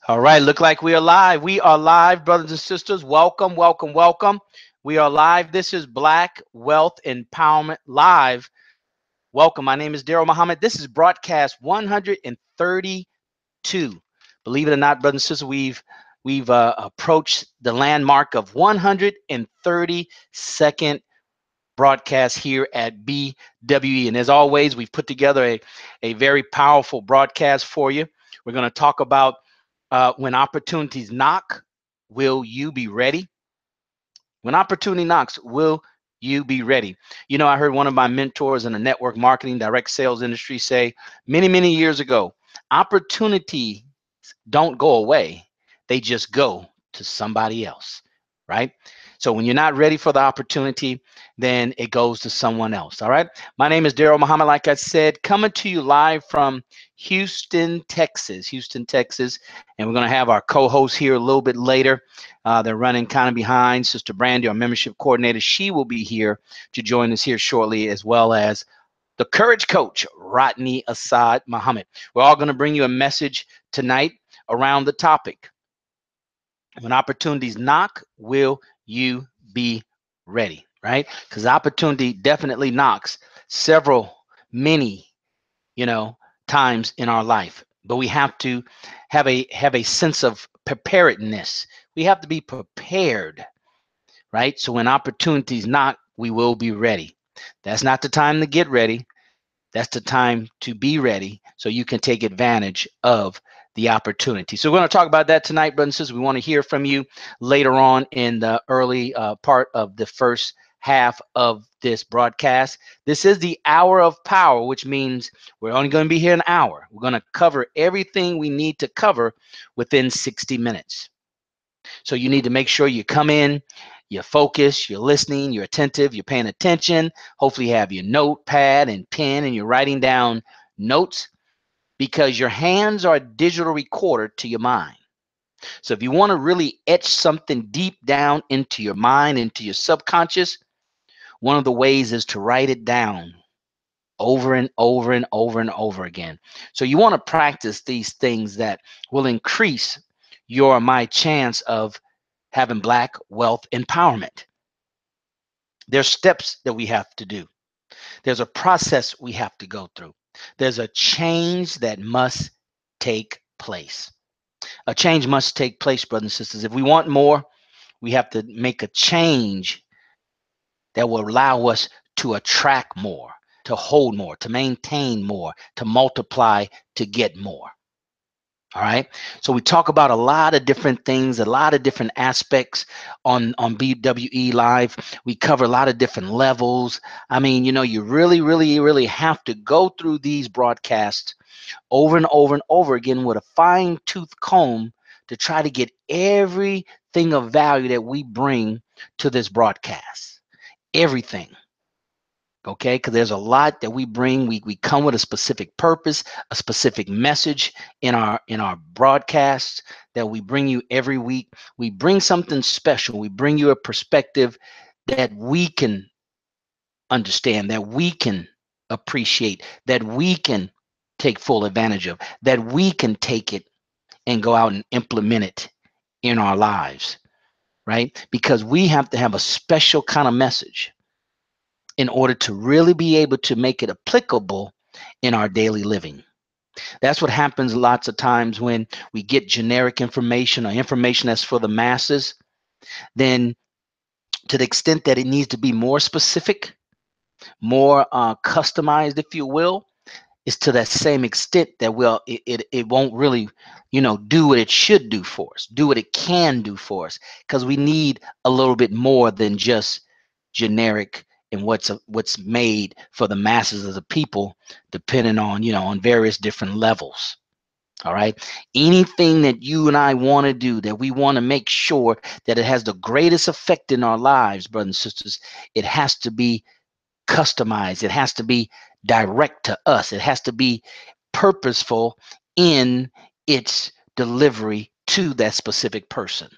All right, look like we are live. We are live, brothers and sisters. Welcome, welcome, welcome. We are live. This is Black Wealth Empowerment Live. Welcome. My name is Daryl Muhammad. This is broadcast 132. Believe it or not, brothers and sisters, we've approached the landmark of 132nd broadcast here at BWE. And as always, we've put together a very powerful broadcast for you. We're going to talk about when opportunities knock, will you be ready? When opportunity knocks, will you be ready? You know, I heard one of my mentors in the network marketing, direct sales industry say many, many years ago, opportunities don't go away. They just go to somebody else, right? So when you're not ready for the opportunity, then it goes to someone else. All right. My name is Daryl Muhammad. Like I said, coming to you live from Houston, Texas. Houston, Texas. And we're going to have our co-host here a little bit later. They're running kind of behind. Sister Brandy, our membership coordinator, she will be here to join us here shortly, as well as the courage coach, Rodney Assad Muhammad. We're all going to bring you a message tonight around the topic. When opportunities knock, will you be ready? Right? Because opportunity definitely knocks several, many, you know, times in our life. But we have to have a sense of preparedness. We have to be prepared, right? So when opportunities knock, we will be ready. That's not the time to get ready. That's the time to be ready so you can take advantage of the opportunity. So we're going to talk about that tonight, brothers and sisters. We want to hear from you later on in the early part of the first half of this broadcast. This is the hour of power, which means we're only going to be here an hour. We're going to cover everything we need to cover within 60 minutes. So you need to make sure you come in, you're focused, you're listening, you're attentive, you're paying attention. Hopefully you have your notepad and pen and you're writing down notes, because your hands are a digital recorder to your mind. So if you want to really etch something deep down into your mind, into your subconscious, one of the ways is to write it down over and over and over and over again. So you want to practice these things that will increase your my chance of having Black wealth empowerment. There's steps that we have to do. There's a process we have to go through. There's a change that must take place. A change must take place, brothers and sisters. If we want more, we have to make a change that will allow us to attract more, to hold more, to maintain more, to multiply, to get more. All right. So we talk about a lot of different things, a lot of different aspects on BWE Live. We cover a lot of different levels. I mean, you know, you really, really, really have to go through these broadcasts over and over and over again with a fine-tooth comb to try to get everything of value that we bring to this broadcast. Everything. Okay, because there's a lot that we bring. We come with a specific purpose, a specific message in our broadcasts that we bring you every week. We bring something special. We bring you a perspective that we can understand, that we can appreciate, that we can take full advantage of, that we can take it and go out and implement it in our lives, right? Because we have to have a special kind of message in order to really be able to make it applicable in our daily living. That's what happens lots of times when we get generic information or information that's for the masses. Then, to the extent that it needs to be more specific, more customized, if you will, is to that same extent that it won't really, do what it should do for us, do what it can do for us, because we need a little bit more than just generic and what's made for the masses of the people, depending on on various different levels. All right. Anything that you and I want to do, that we want to make sure that it has the greatest effect in our lives, brothers and sisters, it has to be customized. It has to be direct to us. It has to be purposeful in its delivery to that specific person.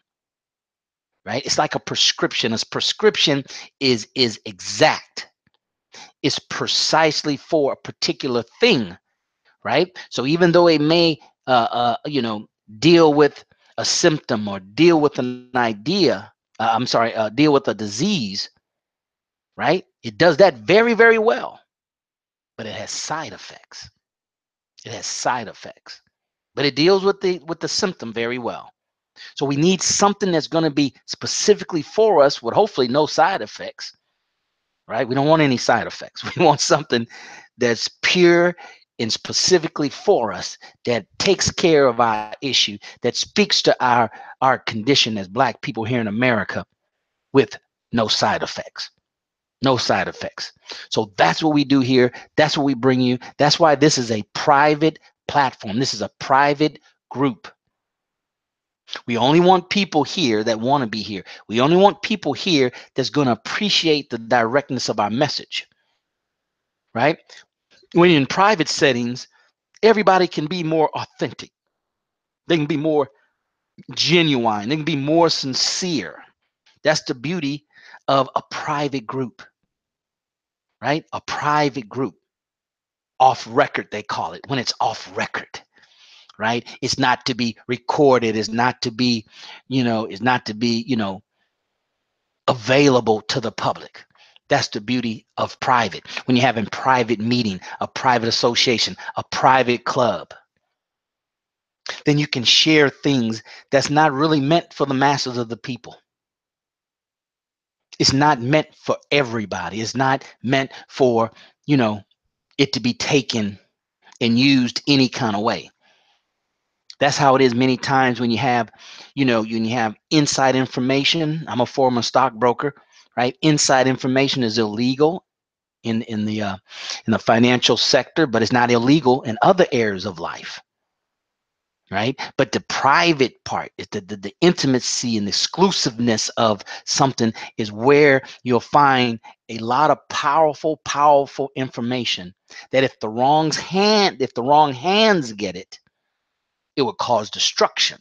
Right? It's like a prescription. A prescription is exact. It's precisely for a particular thing, right? So even though it may deal with a symptom or deal with an idea, deal with a disease, right? It does that very, very well, but it has side effects. It has side effects, but it deals with the symptom very well. So we need something that's going to be specifically for us with hopefully no side effects, right? We don't want any side effects. We want something that's pure and specifically for us, that takes care of our issue, that speaks to our condition as Black people here in America with no side effects. No side effects. So that's what we do here. That's what we bring you. That's why this is a private platform. This is a private group. We only want people here that want to be here. We only want people here that's going to appreciate the directness of our message, right? When in private settings, everybody can be more authentic. They can be more genuine. They can be more sincere. That's the beauty of a private group, right? A private group. Off record, they call it, when it's off record, right? It's not to be recorded. It's not to be, available to the public. That's the beauty of private. When you're having private meeting, a private association, a private club, then you can share things that's not really meant for the masses of the people. It's not meant for everybody. It's not meant for, it to be taken and used any kind of way. That's how it is many times when you have, when you have inside information. I'm a former stockbroker, right? Inside information is illegal in the financial sector, but it's not illegal in other areas of life, right? But the private part is the intimacy and the exclusiveness of something is where you'll find a lot of powerful information that if the wrong hands get it, it would cause destruction.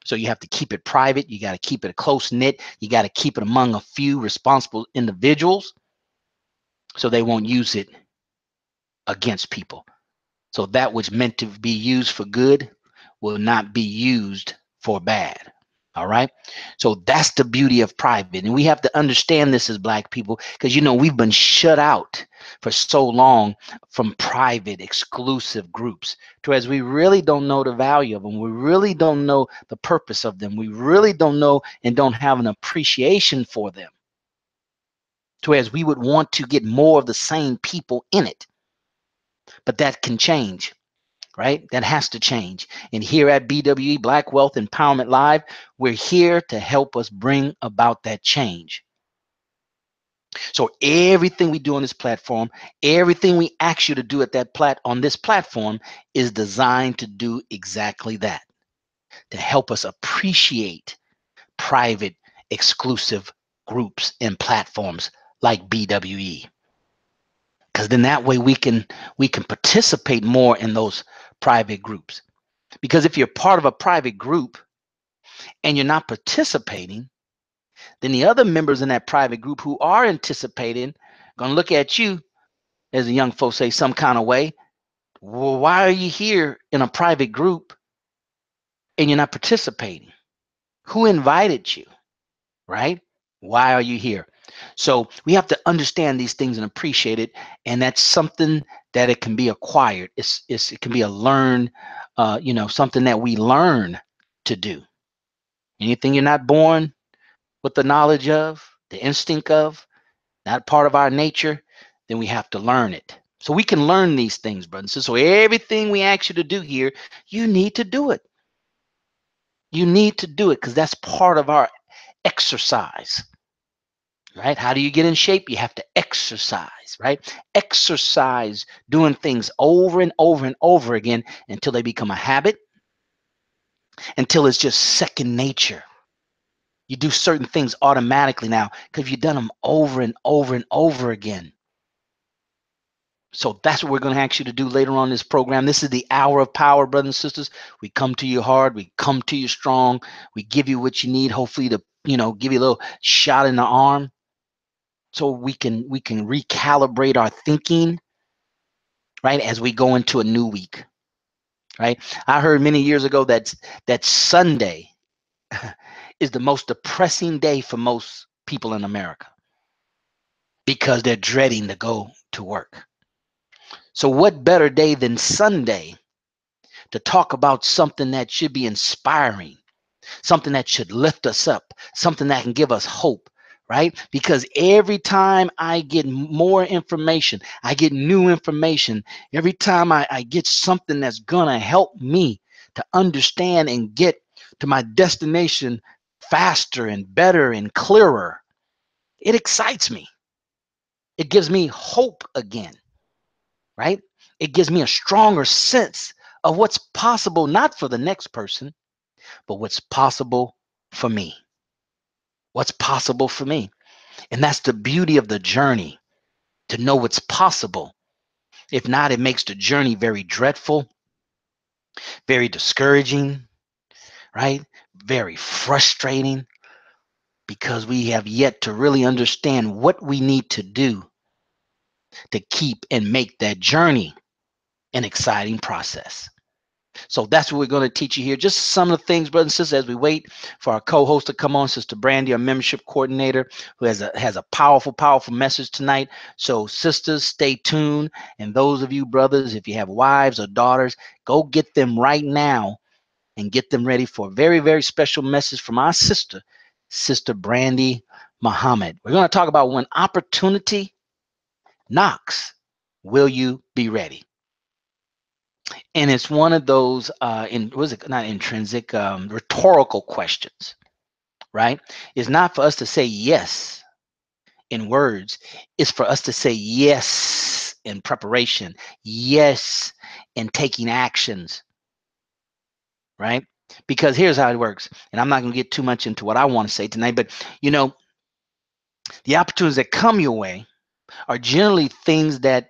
So you have to keep it private. You got to keep it close knit. You got to keep it among a few responsible individuals so they won't use it against people. So that which meant to be used for good will not be used for bad. All right. So that's the beauty of private. And we have to understand this as Black people, because, we've been shut out for so long from private exclusive groups, to as we really don't know the value of them. We really don't know the purpose of them. We really don't know and don't have an appreciation for them, to as we would want to get more of the same people in it. But that can change. Right? That has to change. And here at BWE, Black Wealth Empowerment Live, we're here to help us bring about that change. So everything we do on this platform, everything we ask you to do on this platform is designed to do exactly that, to help us appreciate private, exclusive groups and platforms like BWE. Because then that way we can participate more in those private groups. Because if you're part of a private group and you're not participating, then the other members in that private group who are anticipating going to look at you, as the young folks say, some kind of way. Well, why are you here in a private group and you're not participating? Who invited you, right? Why are you here? So we have to understand these things and appreciate it. And that's something that it can be acquired. It can be a learned, something that we learn to do. Anything you're not born with the knowledge of, the instinct of, not part of our nature, then we have to learn it. So we can learn these things, brothers and sisters. So everything we ask you to do here, you need to do it. You need to do it because that's part of our exercise, right? How do you get in shape? You have to exercise, right? Exercise doing things over and over and over again until they become a habit, until it's just second nature. You do certain things automatically now because you've done them over and over and over again. So that's what we're going to ask you to do later on in this program. This is the hour of power, brothers and sisters. We come to you hard. We come to you strong. We give you what you need, hopefully to, give you a little shot in the arm so we can recalibrate our thinking, right, as we go into a new week. right? I heard many years ago that Sunday is the most depressing day for most people in America because they're dreading to go to work. So what better day than Sunday to talk about something that should be inspiring, something that should lift us up, something that can give us hope, right? Because every time I get more information, I get new information. Every time I get something that's going to help me to understand and get to my destination faster and better and clearer, it excites me. It gives me hope again, right? It gives me a stronger sense of what's possible, not for the next person, but what's possible for me. What's possible for me. And that's the beauty of the journey, to know what's possible. If not, it makes the journey very dreadful, very discouraging, right? Very frustrating, because we have yet to really understand what we need to do to keep and make that journey an exciting process. So that's what we're going to teach you here. Just some of the things, brothers and sisters, as we wait for our co-host to come on, Sister Brandy, our membership coordinator, who has a powerful, powerful message tonight. So sisters, stay tuned. And those of you brothers, if you have wives or daughters, go get them right now and get them ready for a very, very special message from our sister, Sister Brandy Muhammad. We're going to talk about when opportunity knocks, will you be ready? And it's one of those was it not intrinsic, rhetorical questions, right? It's not for us to say yes in words. It's for us to say yes in preparation, yes in taking actions, right? Because here's how it works. And I'm not going to get too much into what I want to say tonight, but you know, the opportunities that come your way are generally things that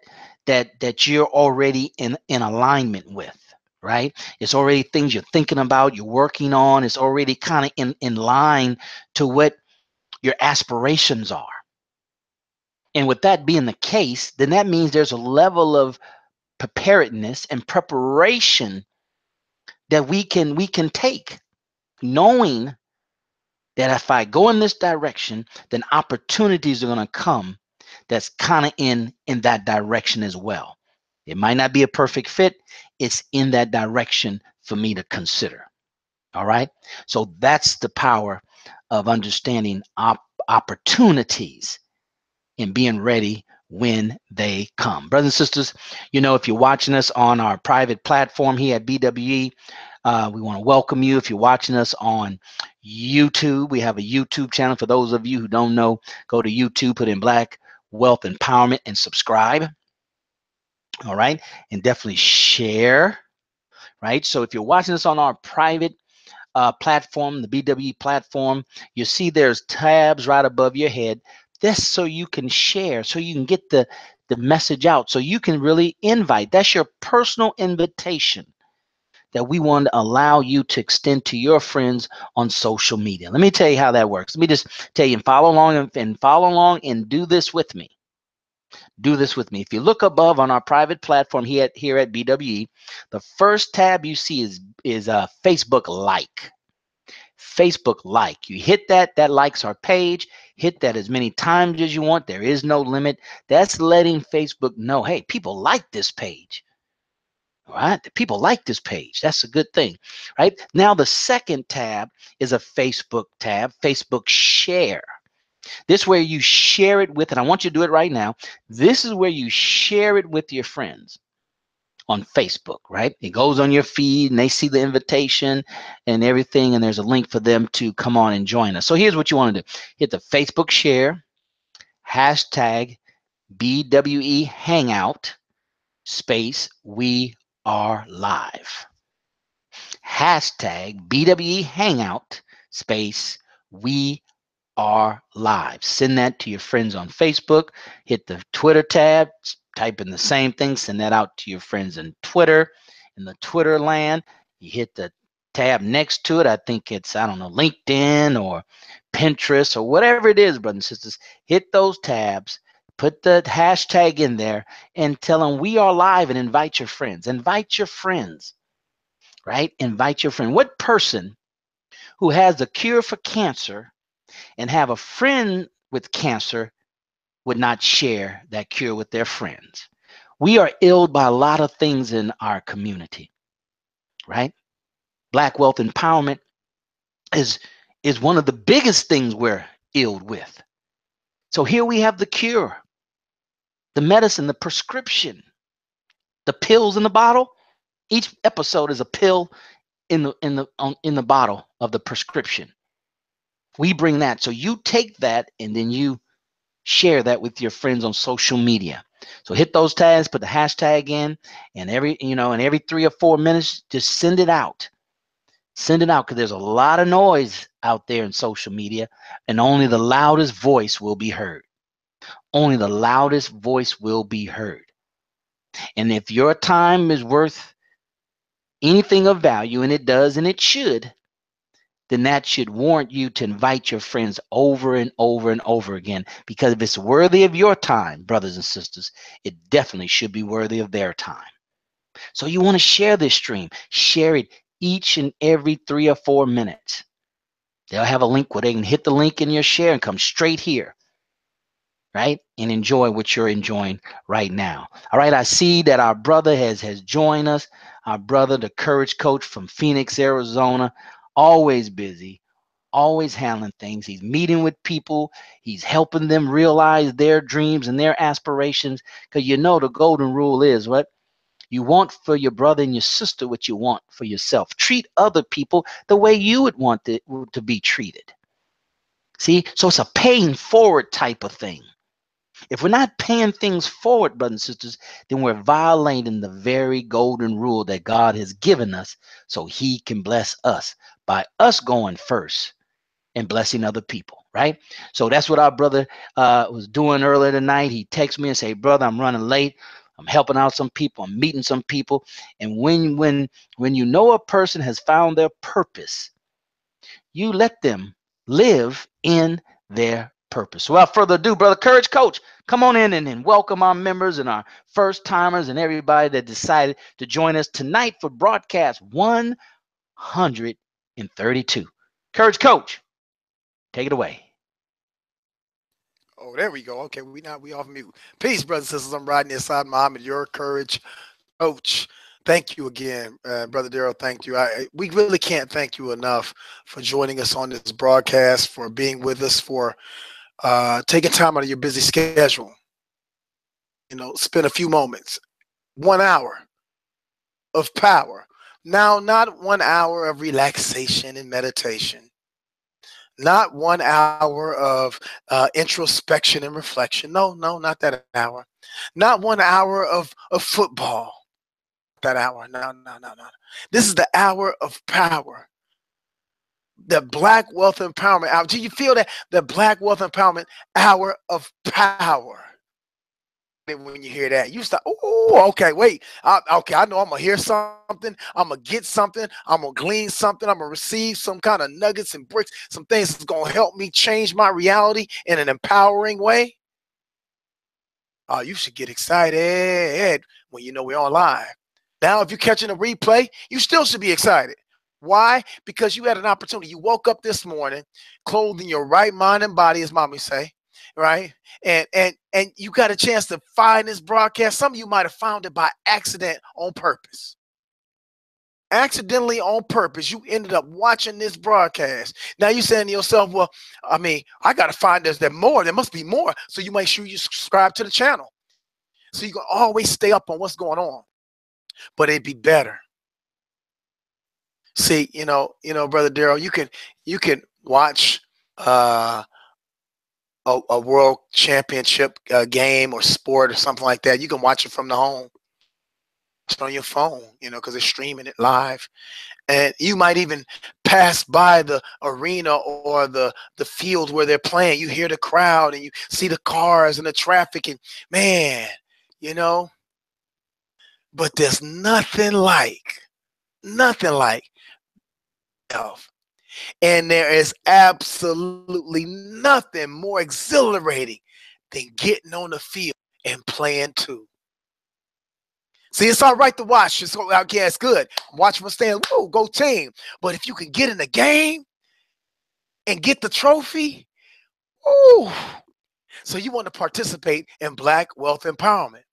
you're already in alignment with, right? It's already things you're thinking about, you're working on. It's already kind of in line to what your aspirations are. And with that being the case, then that means there's a level of preparedness and preparation that we can take, knowing that if I go in this direction, then opportunities are going to come that's kind of in that direction as well. It might not be a perfect fit. It's in that direction for me to consider. All right. So that's the power of understanding opportunities and being ready when they come. Brothers and sisters, you know, if you're watching us on our private platform here at BWE, we want to welcome you. If you're watching us on YouTube, we have a YouTube channel. For those of you who don't know, go to YouTube, put in Black Wealth Empowerment, and subscribe. All right. And definitely share. Right. So if you're watching us on our private platform, the BWE platform, you see there's tabs right above your head. This so you can share, so you can get the message out, so you can really invite. That's your personal invitation that we want to allow you to extend to your friends on social media. Let me tell you how that works. Let me just tell you, and follow along and do this with me. Do this with me. If you look above on our private platform here at BWE, the first tab you see is Facebook Like. Facebook Like. You hit that likes our page. Hit that as many times as you want. There is no limit. That's letting Facebook know, hey, people like this page. All right, the people like this page. That's a good thing, right? Now the second tab is a Facebook tab, Facebook Share. This is where you share it with, and I want you to do it right now. This is where you share it with your friends on Facebook, right? It goes on your feed and they see the invitation and everything, and there's a link for them to come on and join us. So here's what you want to do. Hit the Facebook share, hashtag BWE Hangout, space we are live. Hashtag BWE Hangout, space we are live. Send that to your friends on Facebook. Hit the Twitter tab, type in the same thing, send that out to your friends in Twitter, in the Twitter land. You hit the tab next to it. I think it's, I don't know, LinkedIn or Pinterest or whatever it is, brothers and sisters. Hit those tabs, put the hashtag in there, and tell them we are live, and invite your friends. Invite your friends. right? Invite your friend. What person who has a cure for cancer and have a friend with cancer would not share that cure with their friends? We are ill by a lot of things in our community, right? Black wealth empowerment is one of the biggest things we're ill with. So here we have the cure, the medicine, the prescription, the pills in the bottle. Each episode is a pill in the bottle of the prescription. We bring that. So you take that and then you share that with your friends on social media. So hit those tags, put the hashtag in, and every 3 or 4 minutes, just send it out. Send it out, because there's a lot of noise out there in social media, and only the loudest voice will be heard. Only the loudest voice will be heard. And if your time is worth anything of value, and it does, and it should, then that should warrant you to invite your friends over and over and over again. Because if it's worthy of your time, brothers and sisters, it definitely should be worthy of their time. So you want to share this stream. Share it each and every 3 or 4 minutes. They'll have a link where they can hit the link in your share and come straight here, right? And enjoy what you're enjoying right now. All right, I see that our brother has joined us. Our brother, the Courage Coach from Phoenix, Arizona, always busy, always handling things. He's meeting with people. He's helping them realize their dreams and their aspirations. Because the golden rule is what? You want for your brother and your sister what you want for yourself. Treat other people the way you would want to be treated. See? So it's a paying forward type of thing. If we're not paying things forward, brothers and sisters, then we're violating the very golden rule that God has given us so he can bless us by us going first and blessing other people, right? So that's what our brother was doing earlier tonight. He texted me and said, brother, I'm running late. I'm helping out some people. I'm meeting some people. And when you know a person has found their purpose, you let them live in their purpose. So without further ado, Brother Courage Coach, come on in and welcome our members and our first timers and everybody that decided to join us tonight for broadcast 132. Courage Coach, take it away. Oh, there we go. Okay, we off mute. Peace, brothers and sisters. I'm riding inside Muhammad, your Courage Coach. Thank you again, Brother Daryl. Thank you. We really can't thank you enough for joining us on this broadcast, for being with us, for taking time out of your busy schedule. Spend a few moments, 1 hour of power. Now, not 1 hour of relaxation and meditation, not 1 hour of introspection and reflection. No, not that hour. Not 1 hour of football. That hour. No. This is the hour of power. The Black Wealth Empowerment Hour. Do you feel that? The Black Wealth Empowerment Hour of Power. When you hear that, you start, oh, okay, wait. Okay, I know I'm going to hear something. I'm going to get something. I'm going to glean something. I'm going to receive some kind of nuggets and bricks, some things that's going to help me change my reality in an empowering way. Oh, you should get excited when you know we're on live. Now, if you're catching a replay, you still should be excited. Why? Because you had an opportunity. You woke up this morning, clothed in your right mind and body, as mommy say, right? And you got a chance to find this broadcast. Some of you might have found it by accident on purpose. Accidentally on purpose, you ended up watching this broadcast. Now you're saying to yourself, well, I got to find there's more. There must be more. So you make sure you subscribe to the channel, so you can always stay up on what's going on. But it'd be better. See, Brother Daryl, you can watch a world championship game or sport or something like that. You can watch it from the home. It's on your phone, because they're streaming it live. And you might even pass by the arena or the field where they're playing. You hear the crowd and you see the cars and the traffic, and man, but there's nothing like health. And there is absolutely nothing more exhilarating than getting on the field and playing too. See, it's all right to watch. It's, okay, it's good. I'm watching from stand. Whoa, go team. But if you can get in the game and get the trophy, ooh. So you want to participate in Black Wealth Empowerment.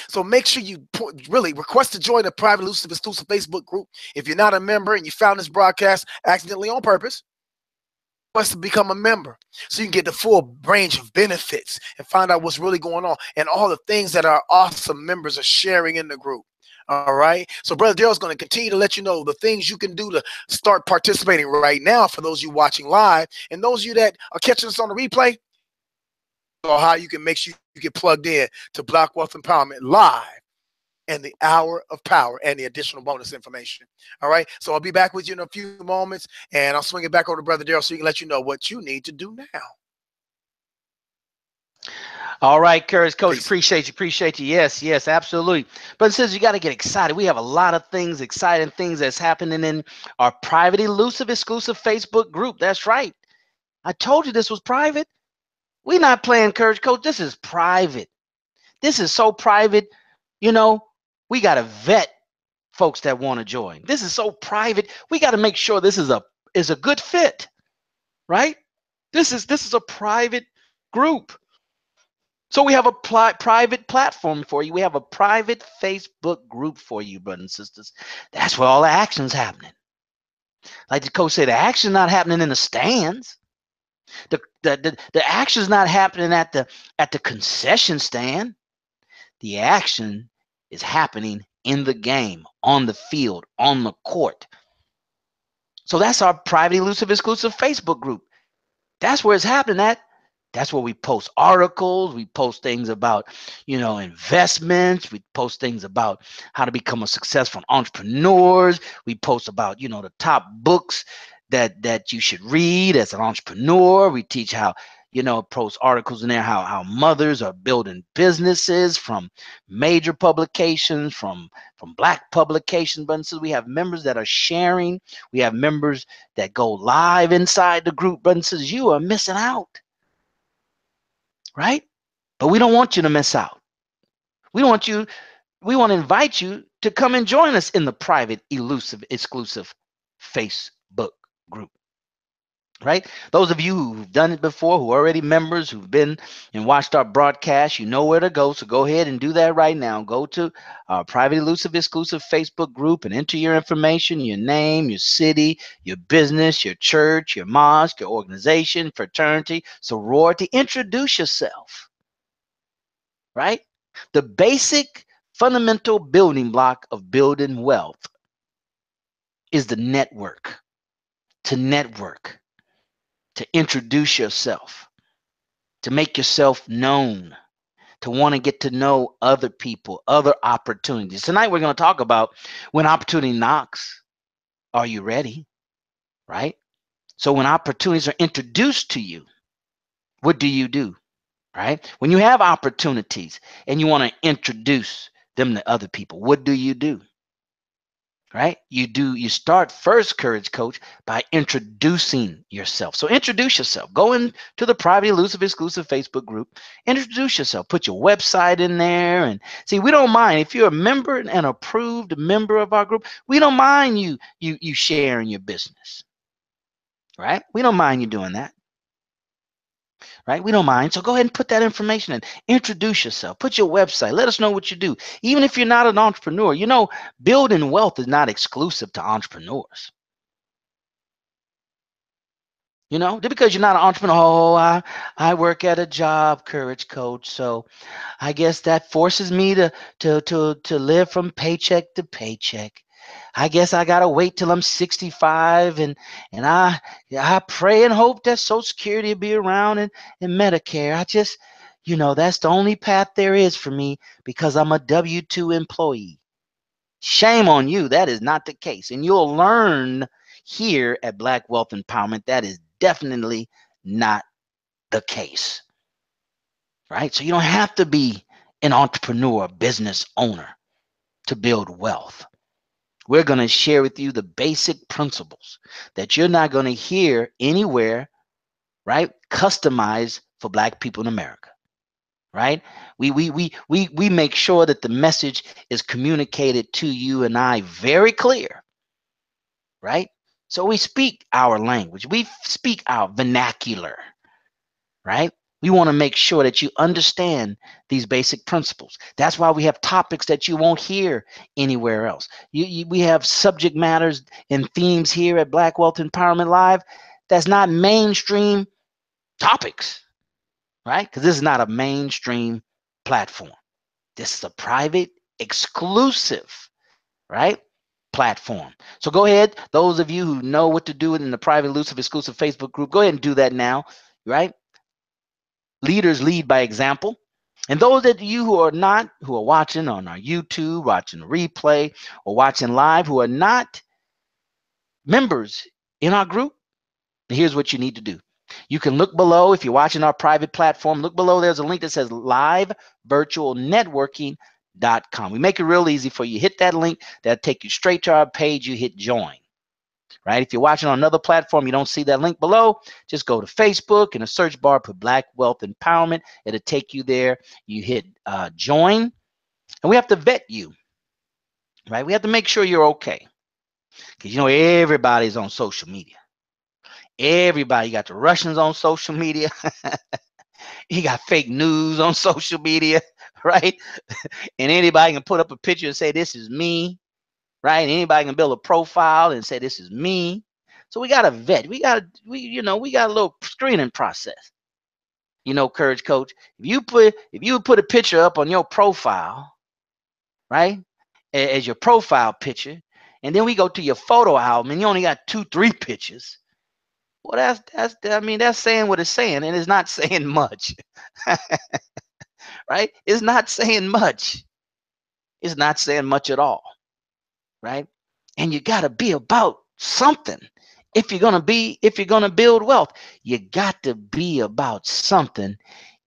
So make sure you really request to join the private exclusive Facebook group. If you're not a member and you found this broadcast accidentally on purpose, request to become a member so you can get the full range of benefits and find out what's really going on and all the things that our awesome members are sharing in the group. All right. So Brother Daryl's going to continue to let you know the things you can do to start participating right now for those of you watching live and those of you that are catching us on the replay, or how you can make sure you get plugged in to Black Wealth Empowerment live and the hour of power and the additional bonus information. All right. So I'll be back with you in a few moments and I'll swing it back over to Brother Daryl so he can let you know what you need to do now. All right, Courage Coach, appreciate you. Yes, absolutely. But it says you got to get excited. We have a lot of things, exciting things that's happening in our private, elusive, exclusive Facebook group. That's right. I told you this was private. We're not playing Courage Coach. This is private. This is so private. You know, we got to vet folks that want to join. This is so private. We got to make sure this is a good fit, right? This is a private group. So we have a private platform for you. We have a private Facebook group for you, brothers and sisters. That's where all the action's happening. Like the coach said, the action's not happening in the stands. The action's not happening at the concession stand. The action is happening in the game, on the field, on the court. So that's our private, elusive, exclusive Facebook group. That's where it's happening at. That's where we post articles. We post things about, investments. We post things about how to become a successful entrepreneurs. We post about, the top books that you should read as an entrepreneur. We teach how, post articles in there, how mothers are building businesses from major publications, from Black publications. But so we have members that are sharing. We have members that go live inside the group. But says you are missing out. Right? But we don't want you to miss out. We want to invite you to come and join us in the private, elusive, exclusive Facebook group. Right? Those of you who've done it before, who are already members, who've been and watched our broadcast, you know where to go. So go ahead and do that right now. Go to our private, elusive, exclusive Facebook group and enter your information, your name, your city, your business, your church, your mosque, your organization, fraternity, sorority. Introduce yourself. Right? The basic fundamental building block of building wealth is the network. To network. To introduce yourself, to make yourself known, to want to get to know other people, other opportunities. Tonight we're going to talk about when opportunity knocks, are you ready? Right? So when opportunities are introduced to you, what do you do? Right? When you have opportunities and you want to introduce them to other people, what do you do? Right? You start first, Courage Coach, by introducing yourself. So introduce yourself. Go into the private, elusive, exclusive Facebook group. Introduce yourself. Put your website in there. And see, we don't mind if you're a member, an approved member of our group. We don't mind you sharing your business. Right? We don't mind you doing that. Right? We don't mind. So go ahead and put that information in. Introduce yourself. Put your website. Let us know what you do. Even if you're not an entrepreneur, building wealth is not exclusive to entrepreneurs. Because you're not an entrepreneur, I work at a job, Courage Coach. So I guess that forces me to live from paycheck to paycheck. I guess I gotta wait till I'm 65 and I pray and hope that Social Security will be around and Medicare. I just, that's the only path there is for me because I'm a W-2 employee. Shame on you. That is not the case. And you'll learn here at Black Wealth Empowerment that is definitely not the case. Right? So you don't have to be an entrepreneur, business owner to build wealth. We're going to share with you the basic principles that you're not going to hear anywhere, right? Customized for Black people in America. right? We make sure that the message is communicated to you and I very clear, right? So we speak our language, we speak our vernacular, right? We want to make sure that you understand these basic principles. That's why we have topics that you won't hear anywhere else. We have subject matters and themes here at Black Wealth Empowerment Live that's not mainstream topics, right? Because this is not a mainstream platform. This is a private, exclusive, right, platform. So go ahead. Those of you who know what to do in the private, exclusive Facebook group, go ahead and do that now, right? Leaders lead by example. And those of you who are not, who are watching on our YouTube, watching the replay, or watching live, who are not members in our group, here's what you need to do. You can look below. If you're watching our private platform, look below. There's a link that says livevirtualnetworking.com. We make it real easy for you. Hit that link. That'll take you straight to our page. You hit join. Right? If you're watching on another platform, you don't see that link below, just go to Facebook in the search bar, put Black Wealth Empowerment. It'll take you there. You hit join, and we have to vet you, right? We have to make sure you're okay, because you know everybody's on social media. Everybody, you got the Russians on social media. You got fake news on social media, right? And anybody can put up a picture and say, this is me, right? Anybody can build a profile and say, this is me. So we got to vet. We got a little screening process. You know, Courage Coach, if you put a picture up on your profile, right, as your profile picture, and then we go to your photo album and you only got 2-3 pictures, well, that's saying what it's saying, and it's not saying much. Right? It's not saying much. It's not saying much at all. Right? And you got to be about something. If you're going to build wealth, you got to be about something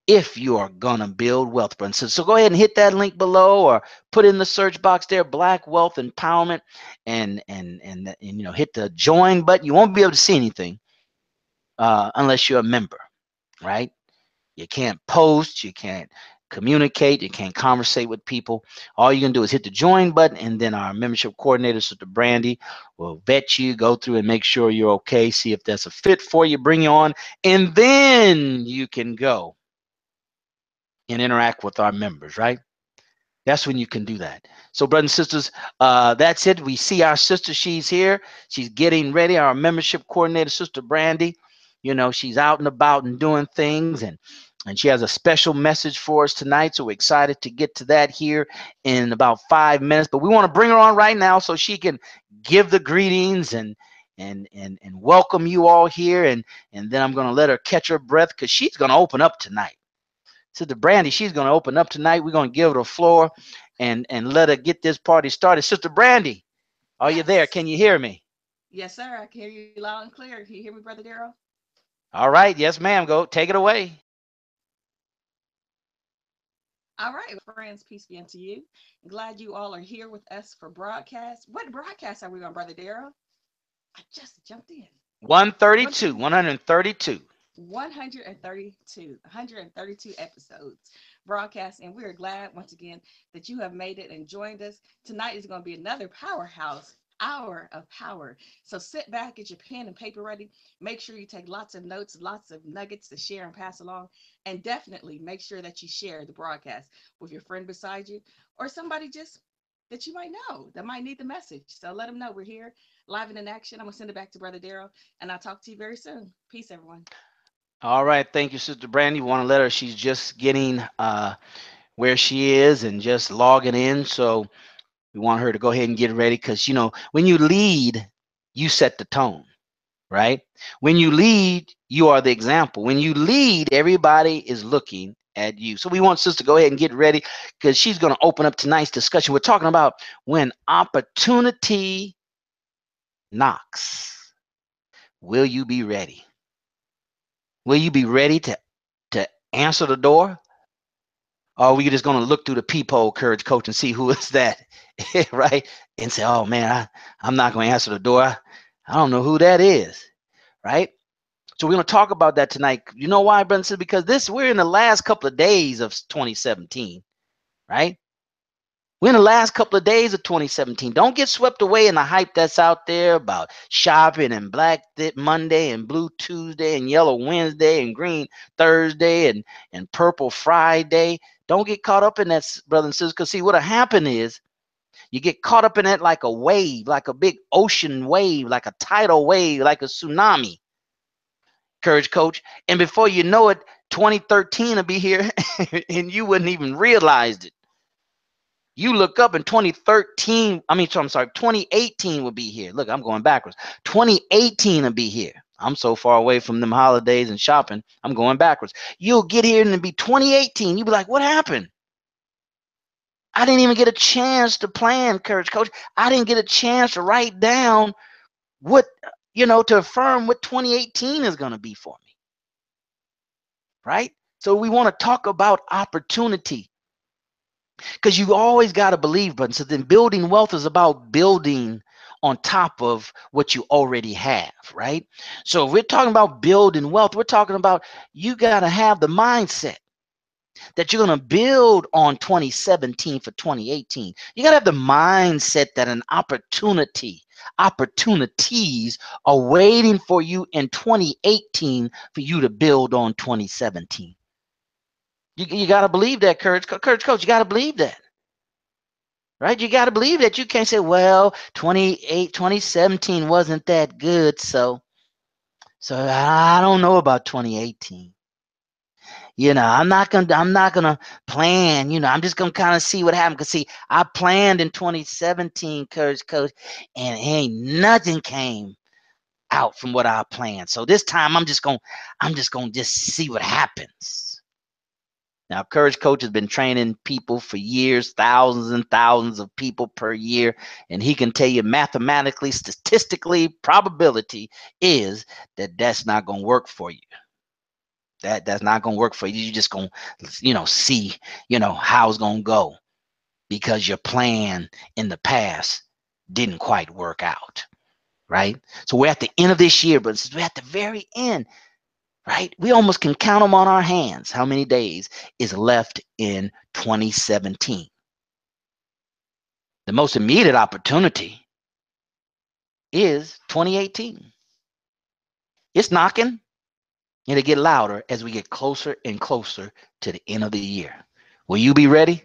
if you are going to build wealth. So go ahead and hit that link below, or put in the search box there, Black Wealth Empowerment, and hit the join button. You won't be able to see anything unless you're a member, right? You can't post, you can't communicate, you can't conversate with people. All you can do is hit the join button, and then our membership coordinator, Sister Brandy, will vet you, go through and make sure you're okay, see if that's a fit for you, bring you on, and then you can go and interact with our members, right? That's when you can do that. So, brothers and sisters, that's it. We see our sister. She's here. She's getting ready. Our membership coordinator, Sister Brandy, she's out and about and doing things, and she has a special message for us tonight. So we're excited to get to that here in about 5 minutes. But we want to bring her on right now so she can give the greetings and welcome you all here. And then I'm going to let her catch her breath, because she's going to open up tonight. Sister Brandy, she's going to open up tonight. We're going to give her the floor and let her get this party started. Sister Brandy, are you there? Can you hear me? Yes, sir. I can hear you loud and clear. Can you hear me, Brother Darrell? All right. Yes, ma'am. Go. Take it away. All right, friends, peace be unto you. Glad you all are here with us for broadcast. What broadcast are we on, Brother Darrell? I just jumped in. 132. 132 episodes broadcast, and we're glad once again that you have made it and joined us. Tonight is going to be another powerhouse hour of power. So sit back, get your pen and paper ready. Make sure you take lots of notes, lots of nuggets to share and pass along. And definitely make sure that you share the broadcast with your friend beside you, or somebody just that you might know that might need the message. So let them know we're here live and in action. I'm going to send it back to Brother Darrell, and I'll talk to you very soon. Peace, everyone. All right. Thank you, Sister Brandy. We want to let her. She's just getting where she is and just logging in. So we want her to go ahead and get ready, because, when you lead, you set the tone, right? When you lead, you are the example. When you lead, everybody is looking at you. So we want Sister to go ahead and get ready, because she's going to open up tonight's discussion. We're talking about when opportunity knocks. Will you be ready? Will you be ready to answer the door? Or are we just going to look through the peephole, Courage Coach, and see who is that, right? And say, oh, man, I'm not going to answer the door. I don't know who that is, right? So we're going to talk about that tonight. You know why, brother and sister? Because we're in the last couple of days of 2017, right? We're in the last couple of days of 2017. Don't get swept away in the hype that's out there about shopping and Black Monday and Blue Tuesday and Yellow Wednesday and Green Thursday and Purple Friday. Don't get caught up in that, brothers and sisters, because see, what'll happen is you get caught up in it like a wave, like a big ocean wave, like a tidal wave, like a tsunami, Courage Coach. And before you know it, 2013 will be here and you wouldn't even realize it. You look up in 2013, I'm sorry, 2018 will be here. Look, I'm going backwards. 2018 will be here. I'm so far away from them holidays and shopping, I'm going backwards. You'll get here and it'll be 2018. You'll be like, what happened? I didn't even get a chance to plan, Courage Coach. I didn't get a chance to write down what, to affirm what 2018 is going to be for me. Right? So we want to talk about opportunity. Because you always got to believe, but so then building wealth is about building on top of what you already have, right? So if we're talking about building wealth, we're talking about you got to have the mindset that you're going to build on 2017 for 2018. You got to have the mindset that opportunities are waiting for you in 2018 for you to build on 2017. You got to believe that, Coach. You got to believe that. Right? You got to believe that. You can't say, well, 2017 wasn't that good, so I don't know about 2018. I'm not gonna plan. I'm just gonna kind of see what happened. Cause see, I planned in 2017, Coach, and ain't nothing came out from what I planned. So this time I'm just gonna just see what happens. Now, Courage Coach has been training people for years, thousands and thousands of people per year, and he can tell you mathematically, statistically, probability is that that's not going to work for you. That's not going to work for you. You're just going to, see, how it's going to go because your plan in the past didn't quite work out, right? So we're at the end of this year, but we're at the very end. Right? We almost can count them on our hands. How many days is left in 2017? The most immediate opportunity is 2018. It's knocking, and it'll get louder as we get closer and closer to the end of the year. Will you be ready?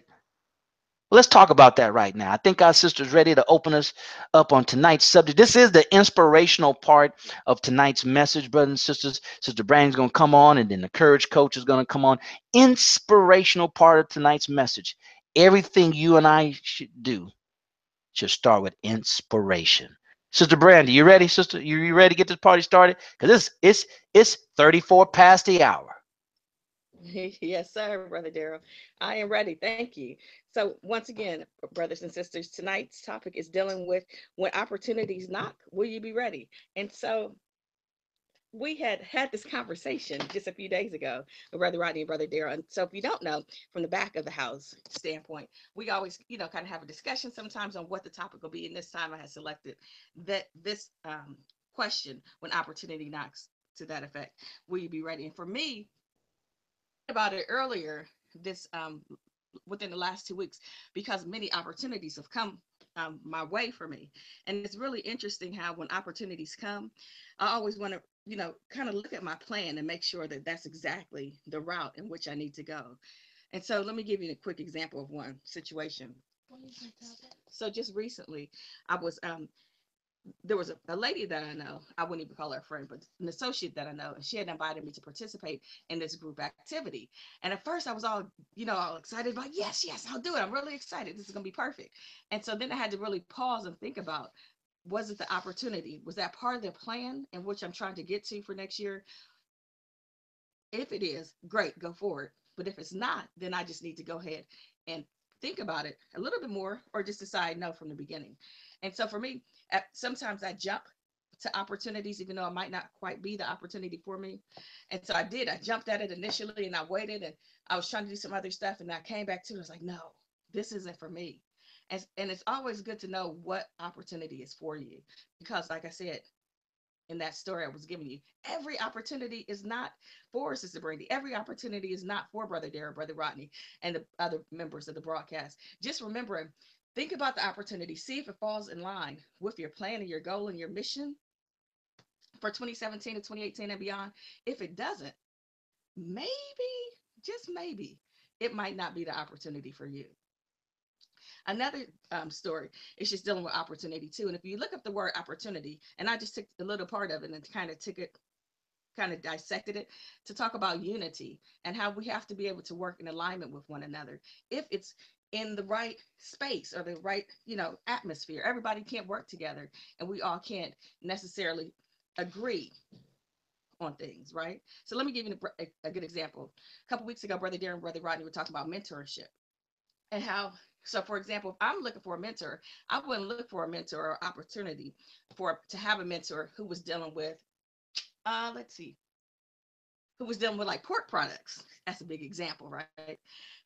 Well, let's talk about that right now. I think our sister's ready to open us up on tonight's subject. This is the inspirational part of tonight's message, brothers and sisters. Sister Brandon's going to come on, and then the Courage Coach is going to come on. Inspirational part of tonight's message. Everything you and I should do should start with inspiration. Sister Brandy, you ready, sister? You ready to get this party started? Because it's 34 past the hour. Yes, sir, Brother Daryl. I am ready. Thank you. So, once again, brothers and sisters, tonight's topic is dealing with when opportunities knock, will you be ready? And so, we had this conversation just a few days ago with Brother Rodney and Brother Daryl. And so, if you don't know, from the back of the house standpoint, we always, kind of have a discussion sometimes on what the topic will be. And this time, I had selected that this question: when opportunity knocks, to that effect, will you be ready? And for me, about it earlier this within the last 2 weeks because many opportunities have come my way for me, and it's really interesting how when opportunities come, I always want to kind of look at my plan and make sure that that's exactly the route in which I need to go. And so let me give you a quick example of one situation. So just recently I was there was a lady that I know, I wouldn't even call her a friend, but an associate that I know, and she had invited me to participate in this group activity. And at first I was all, all excited about, yes, I'll do it. I'm really excited. This is going to be perfect. And so then I had to really pause and think about, was it the opportunity? Was that part of the plan in which I'm trying to get to for next year? If it is, great, go forward. But if it's not, then I just need to go ahead and think about it a little bit more or just decide no from the beginning. And so for me, sometimes I jump to opportunities, even though it might not quite be the opportunity for me. And so I did. I jumped at it initially and I waited and I was trying to do some other stuff. And I came back to it. I was like, no, this isn't for me. And it's always good to know what opportunity is for you. Because like I said, in that story I was giving you. Every opportunity is not for Sister Brandy. Every opportunity is not for Brother Darrell, Brother Rodney, and the other members of the broadcast. Just remember, think about the opportunity. See if it falls in line with your plan and your goal and your mission for 2017 to 2018 and beyond. If it doesn't, maybe, just maybe, it might not be the opportunity for you. Another story is just dealing with opportunity too. And if you look up the word opportunity, and I just took a little part of it and kind of took it, kind of dissected it to talk about unity and how we have to be able to work in alignment with one another. If it's in the right space or the right, atmosphere, everybody can't work together and we all can't necessarily agree on things, right? So let me give you a good example. A couple weeks ago, Brother Darren and Brother Rodney were talking about mentorship and how, so for example, if I'm looking for a mentor, I wouldn't look for a mentor or opportunity to have a mentor who was dealing with, who was dealing with like pork products. That's a big example, right?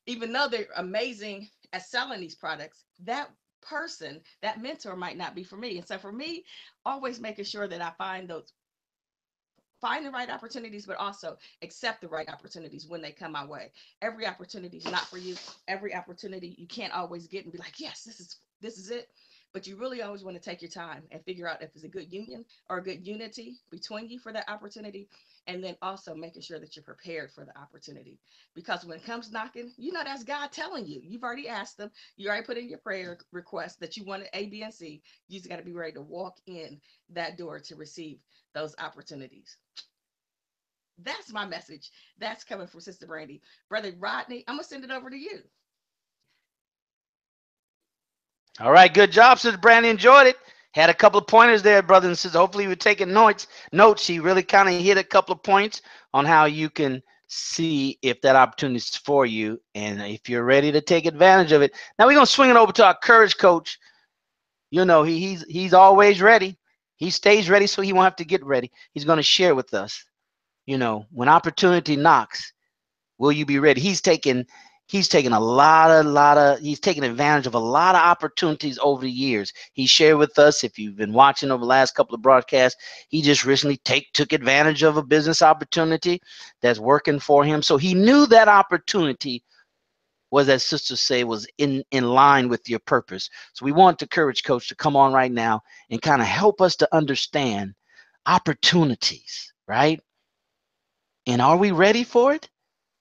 Even though they're amazing at selling these products, that person, that mentor might not be for me. And so for me, always making sure that I find the right opportunities, but also accept the right opportunities when they come my way. Every opportunity is not for you. Every opportunity you can't always get and be like, yes, this is it. But you really always want to take your time and figure out if it's a good union or a good unity between you for that opportunity. And then also making sure that you're prepared for the opportunity. Because when it comes knocking, that's God telling you. You've already asked them. You already put in your prayer request that you wanted A, B, and C. You just got to be ready to walk in that door to receive those opportunities. That's my message. That's coming from Sister Brandy. Brother Rodney, I'm going to send it over to you. All right, good job, Sister Brandy. Enjoyed it. Had a couple of pointers there, brothers and sisters. Hopefully, you were taking notes. She really kind of hit a couple of points on how you can see if that opportunity is for you and if you're ready to take advantage of it. Now we're gonna swing it over to our courage coach. He's always ready. He stays ready, so he won't have to get ready. He's gonna share with us. When opportunity knocks, will you be ready? He's taken he's taken advantage of a lot of opportunities over the years. He shared with us, if you've been watching over the last couple of broadcasts, he just recently took advantage of a business opportunity that's working for him. So he knew that opportunity was, as sisters say, was in line with your purpose. So we want the Courage Coach to come on right now and kind of help us to understand opportunities, right? And are we ready for it?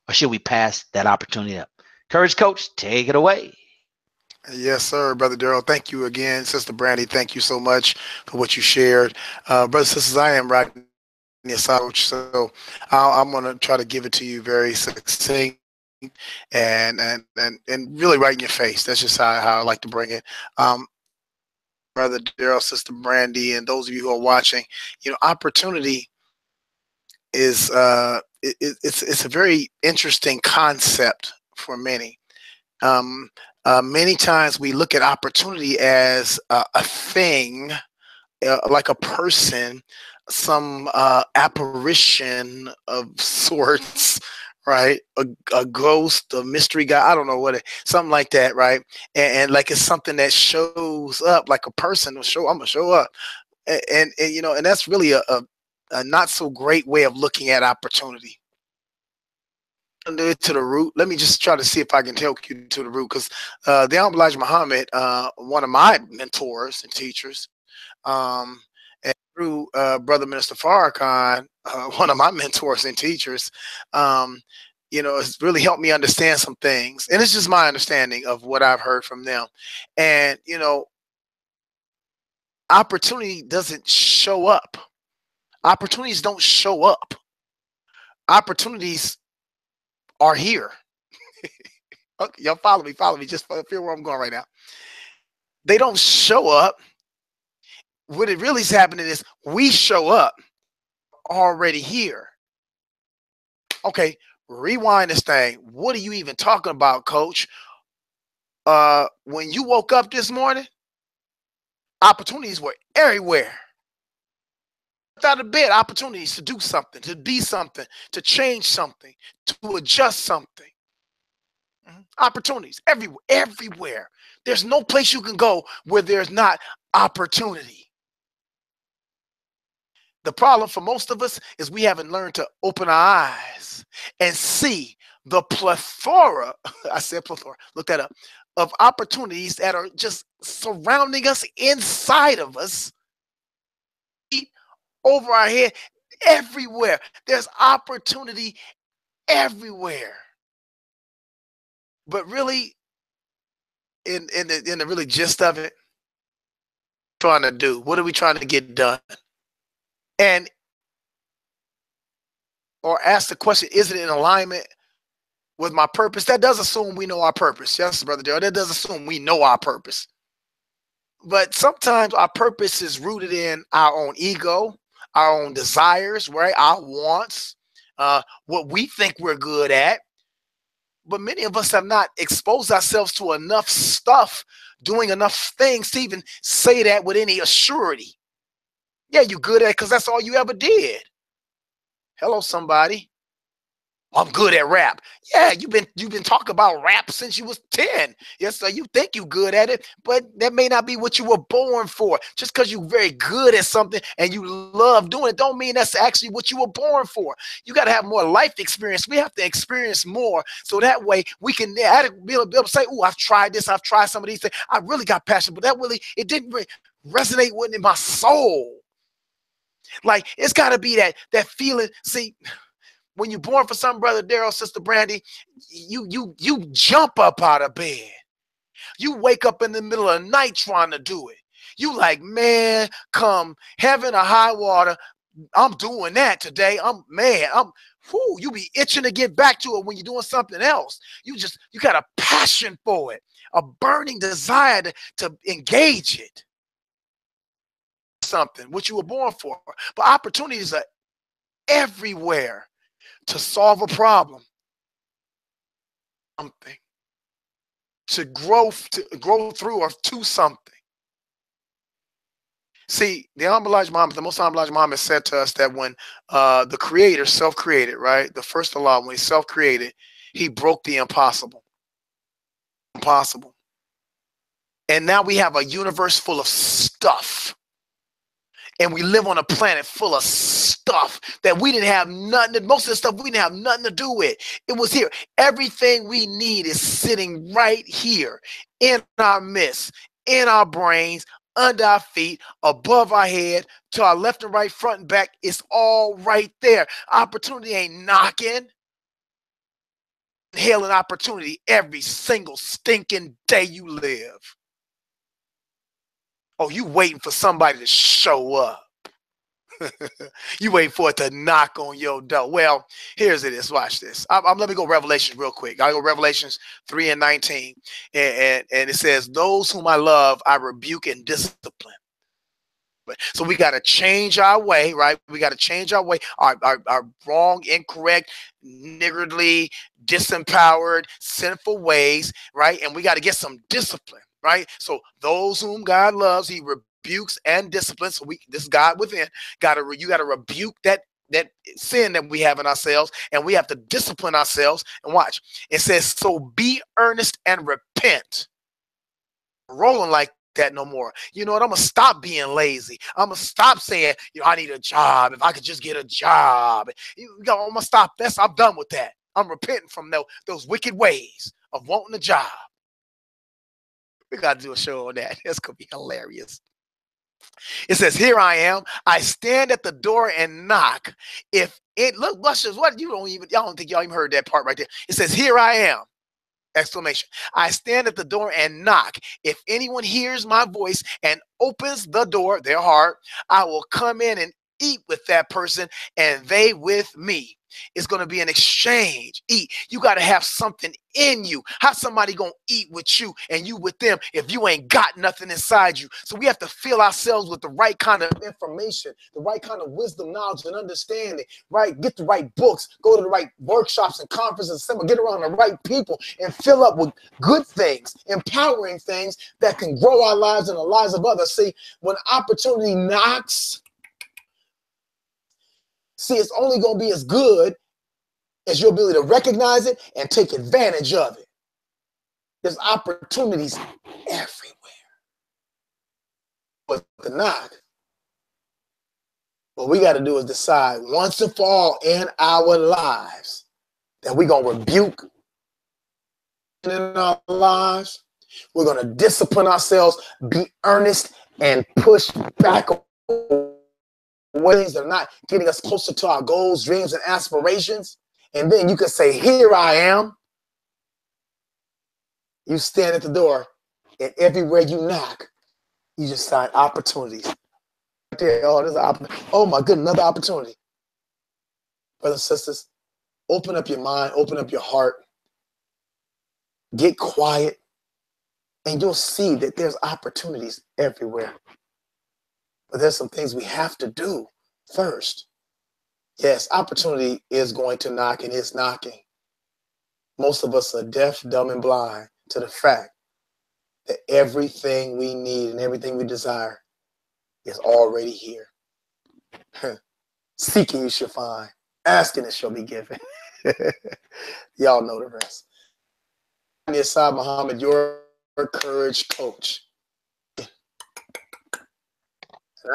Or should we pass that opportunity up? Courage Coach, take it away. Yes, sir, Brother Darrell. Thank you again, Sister Brandy. Thank you so much for what you shared. Brothers and sisters, I am Rodney Coach, so I'm going to try to give it to you very succinct and really right in your face. That's just how I like to bring it. Brother Darrell, Sister Brandy, and those of you who are watching, opportunity is it's a very interesting concept for many. Many times we look at opportunity as a thing, like a person, some apparition of sorts, right? A ghost, a mystery guy, I don't know something like that, right? And like it's something that shows up, like a person will show. I'm gonna show up, and and that's really a not so great way of looking at opportunity. To the root, let me just try to see if I can take you to the root, because the Honorable Elijah Muhammad, one of my mentors and teachers, and through Brother Minister Farrakhan, one of my mentors and teachers, has really helped me understand some things, and it's just my understanding of what I've heard from them. And opportunity doesn't show up. Opportunities don't show up. Opportunities are here. Okay, y'all follow me. Just feel where I'm going right now. They don't show up. What it really is happening is we show up already here. Okay, rewind this thing. What are you even talking about, Coach? When you woke up this morning, opportunities were everywhere. Out of bed, opportunities to do something, to be something, to change something, to adjust something. Opportunities everywhere. There's no place you can go where there's not opportunity. The problem for most of us is we haven't learned to open our eyes and see the plethora, I said plethora, look that up, of opportunities that are just surrounding us, inside of us, over our head, everywhere. There's opportunity everywhere. But really, in the really gist of it, trying to do? What are we trying to get done? And or ask the question, is it in alignment with my purpose? That does assume we know our purpose. Yes, Brother Darrell, that does assume we know our purpose. But sometimes our purpose is rooted in our own ego, our own desires, right? Our wants, what we think we're good at. But many of us have not exposed ourselves to enough stuff, doing enough things to even say that with any assurity. Yeah, you're good at it because that's all you ever did. Hello, somebody. I'm good at rap. Yeah, you've been talking about rap since you was 10. Yes, so you think you're good at it, but that may not be what you were born for. Just because you're very good at something and you love doing it, don't mean that's actually what you were born for. You got to have more life experience. We have to experience more, so that way we can be able to say, "Oh, I've tried this. I've tried some of these things. I really got passionate, but that really it didn't really resonate with in my soul." Like it's got to be that feeling. See. When you're born for something, Brother Darrell, Sister Brandy, you jump up out of bed. You wake up in the middle of the night trying to do it. You like, man, come heaven or high water, I'm doing that today. You be itching to get back to it when you're doing something else. You got a passion for it, a burning desire to engage it. Something, what you were born for. But opportunities are everywhere. To solve a problem, something, to grow through or to something. See, the Most Honorable Elijah Muhammad said to us that when the Creator self-created, right, the first Allah, when he self-created, he broke the impossible. Impossible. And now we have a universe full of stuff. And we live on a planet full of stuff that we didn't have nothing. Most of the stuff we didn't have nothing to do with. It was here. Everything we need is sitting right here in our midst, in our brains, under our feet, above our head, to our left and right, front and back. It's all right there. Opportunity ain't knocking. Hailing opportunity every single stinking day you live. Oh, you waiting for somebody to show up. You waiting for it to knock on your door. Well, here's it is. Watch this. Let me go Revelations real quick. I'll go Revelations 3:19. And it says, those whom I love, I rebuke and discipline. So we got to change our way, right? We got to change our way, our wrong, incorrect, niggardly, disempowered, sinful ways, right? And we got to get some discipline. Right? So those whom God loves, he rebukes and disciplines. So this God within, you got to rebuke that sin that we have in ourselves, and we have to discipline ourselves. And watch, it says, so be earnest and repent. Rolling like that no more. You know what? I'm gonna stop being lazy. I'm gonna stop saying, I need a job. If I could just get a job, I'm gonna stop. I'm done with that. I'm repenting from those wicked ways of wanting a job. We got to do a show on that. That's going to be hilarious. It says, here I am. I stand at the door and knock. Look, Bushers, y'all don't think y'all even heard that part right there. It says, here I am. Exclamation. I stand at the door and knock. If anyone hears my voice and opens the door, their heart, I will come in and eat with that person and they with me. It's going to be an exchange. Eat. You got to have something in you. How somebody going to eat with you and you with them if you ain't got nothing inside you? So we have to fill ourselves with the right kind of information, the right kind of wisdom, knowledge, and understanding, right? Get the right books, go to the right workshops and conferences, get around the right people and fill up with good things, empowering things that can grow our lives and the lives of others. See, when opportunity knocks, it's only going to be as good as your ability to recognize it and take advantage of it. There's opportunities everywhere. But the knock What we got to do is decide once and for all in our lives that we're going to rebuke in our lives. We're going to discipline ourselves, be earnest, and push back ways that are not getting us closer to our goals, dreams, and aspirations. And then you can say, here I am. You stand at the door, and everywhere you knock, you just find opportunities. Right there, oh, there's an opportunity. Oh my goodness, another opportunity. Brothers and sisters, open up your mind, open up your heart, get quiet, and you'll see that there's opportunities everywhere. But there's some things we have to do first. Yes, opportunity is going to knock and is knocking. Most of us are deaf, dumb, and blind to the fact that everything we need and everything we desire is already here. Seeking you shall find. Asking it shall be given. Y'all know the rest. Asad Muhammad, your courage coach. And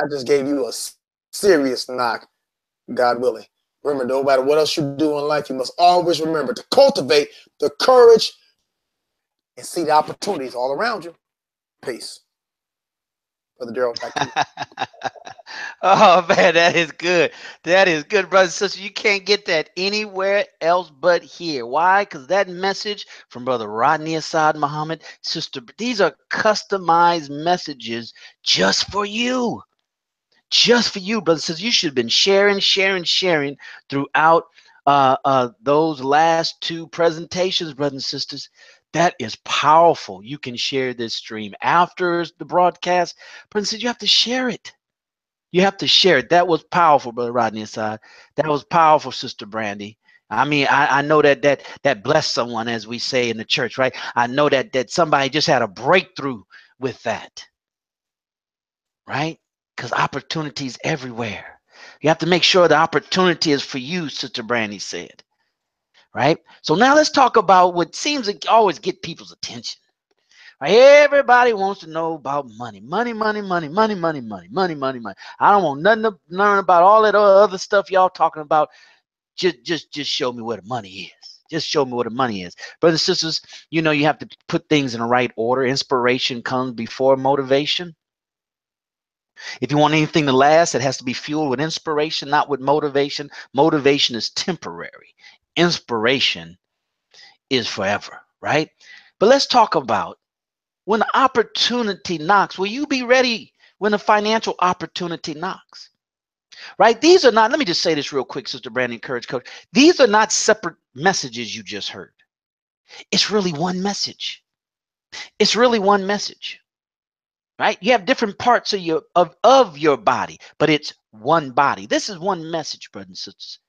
I just gave you a serious knock, God willing. Remember, no matter what else you do in life, you must always remember to cultivate the courage and see the opportunities all around you. Peace. Brother Daryl, back to you. Oh man, that is good. That is good, brothers and sisters. You can't get that anywhere else but here. Why? Because that message from Brother Rodney Asad Muhammad, sister, these are customized messages just for you. Just for you, brothers and sisters. You should have been sharing throughout those last two presentations, brothers and sisters. That is powerful. You can share this stream after the broadcast, brothers and sisters. You have to share it. You have to share it. That was powerful, Brother Rodney Asad. That was powerful, Sister Brandy. I mean, I know that blessed someone, as we say in the church, right? I know that somebody just had a breakthrough with that, right? Because opportunities everywhere. You have to make sure the opportunity is for you, Sister Brandy said, right? So now let's talk about what seems to always get people's attention. Right? Everybody wants to know about money. Money. I don't want nothing to learn about all that other stuff y'all talking about. Just show me where the money is. Just show me where the money is. Brothers and sisters, you know you have to put things in the right order. Inspiration comes before motivation. If you want anything to last, it has to be fueled with inspiration, not with motivation. Motivation is temporary. Inspiration is forever, right? But let's talk about when the opportunity knocks. Will you be ready when the financial opportunity knocks? Right? These are not, let me just say this real quick, Sister Brandon, Courage Coach. These are not separate messages you just heard. It's really one message. It's really one message. Right? You have different parts of your body, but it's one body. This is one message, brothers and sisters.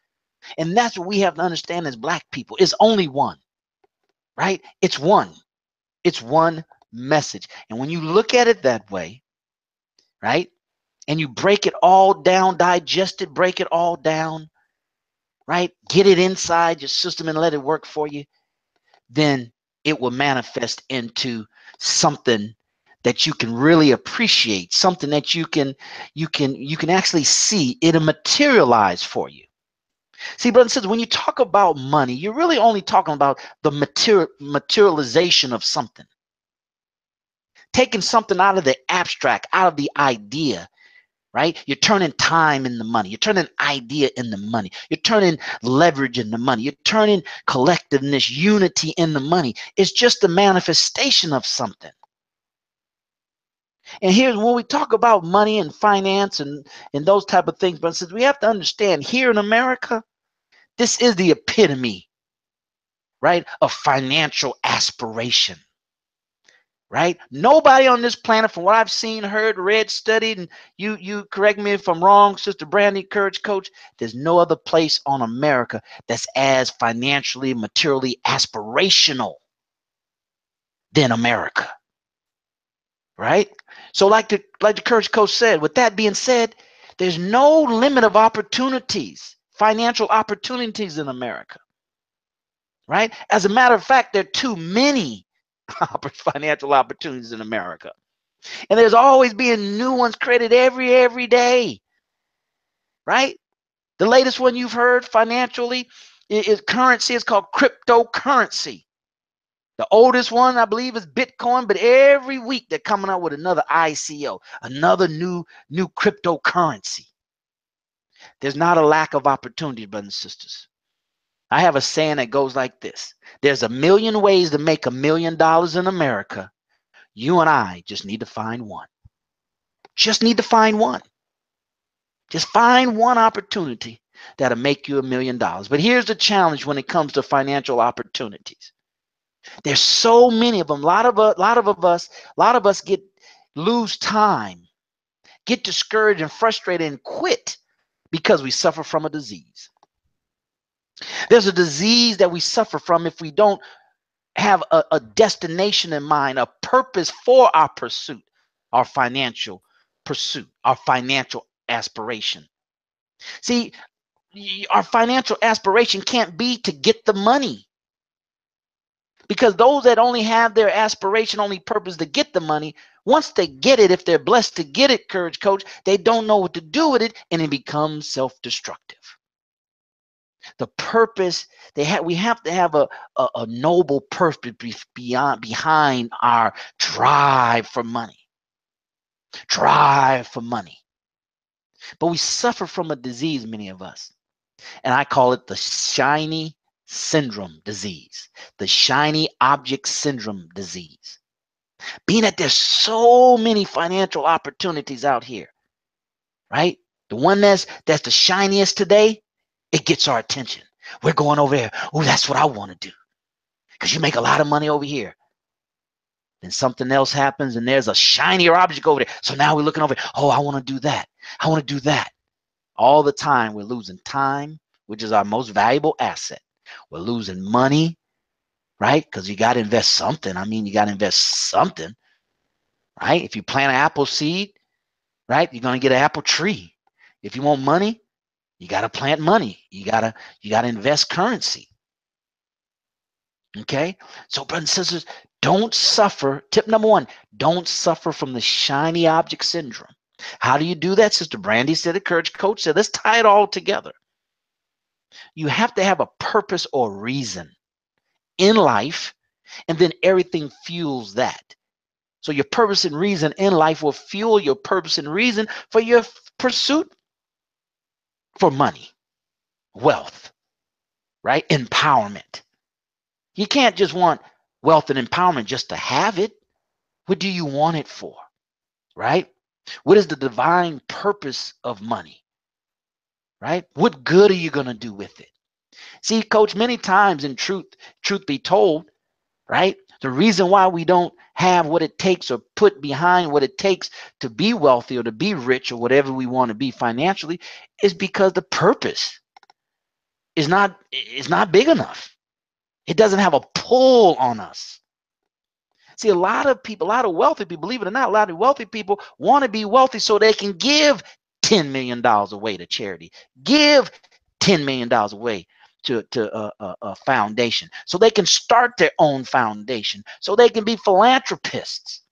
And that's what we have to understand as Black people. It's only one. Right? It's one. It's one message. And when you look at it that way, right, and you break it all down, digest it, break it all down, right, get it inside your system and let it work for you, then it will manifest into something that you can really appreciate, something that you can actually see. It'll materialize for you. See, brothers and sisters, when you talk about money, you're really only talking about the materialization of something. Taking something out of the abstract, out of the idea, right? You're turning time into money. You're turning idea into money. You're turning leverage into money. You're turning collectiveness, unity into money. It's just a manifestation of something. And here's when we talk about money and finance and those type of things, but we have to understand here in America, this is the epitome, right, of financial aspiration. Right? Nobody on this planet, from what I've seen, heard, read, studied, and you correct me if I'm wrong, Sister Brandy, Courage Coach, there's no other place on America that's as financially, materially aspirational than America. Right? So like the Courage Coach said, with that being said, there's no limit of opportunities, financial opportunities in America. Right? As a matter of fact, there are too many financial opportunities in America. And there's always being new ones created every day. right? The latest one you've heard financially is currency. It's called cryptocurrency. The oldest one, I believe, is Bitcoin, but every week they're coming out with another ICO, another new cryptocurrency. There's not a lack of opportunity, brothers and sisters. I have a saying that goes like this. There's a million ways to make $1 million in America. You and I just need to find one. Just need to find one. Just find one opportunity that'll make you $1 million. But here's the challenge when it comes to financial opportunities. There's so many of them. A lot of us lose time, get discouraged and frustrated and quit because we suffer from a disease. There's a disease that we suffer from if we don't have a destination in mind, a purpose for our pursuit, our financial pursuit, our financial aspiration. See, our financial aspiration can't be to get the money, because those that only have their aspiration, only purpose to get the money, once they get it, if they're blessed to get it, Courage Coach, they don't know what to do with it, and it becomes self-destructive. The purpose we have to have a noble purpose behind our drive for money. Drive for money. But we suffer from a disease, many of us, and I call it the shiny syndrome disease, the shiny object syndrome disease. Being that there's so many financial opportunities out here, right? The one that's the shiniest today, it gets our attention. We're going over there. Oh, that's what I want to do, because you make a lot of money over here. Then something else happens and there's a shinier object over there. So now we're looking over. Oh, I want to do that. I want to do that. All the time we're losing time, which is our most valuable asset. We're losing money, right? Because you got to invest something. I mean, you got to invest something, right? If you plant an apple seed, right, you're going to get an apple tree. If you want money, you got to plant money. You got to invest currency. Okay? So brothers and sisters, don't suffer. Tip number one, don't suffer from the shiny object syndrome. How do you do that? Sister Brandy said it, Courage Coach said, let's tie it all together. You have to have a purpose or reason in life, and then everything fuels that. So your purpose and reason in life will fuel your purpose and reason for your pursuit for money, wealth, right? Empowerment. You can't just want wealth and empowerment just to have it. What do you want it for, right? What is the divine purpose of money, right? What good are you going to do with it? See, Coach, many times in truth be told, right? The reason why we don't have what it takes or put behind what it takes to be wealthy or to be rich or whatever we want to be financially is because the purpose is not big enough. It doesn't have a pull on us. See, a lot of people, a lot of wealthy people, believe it or not, a lot of wealthy people want to be wealthy so they can give $10 million away to charity, give $10 million away to a foundation, so they can start their own foundation, so they can be philanthropists.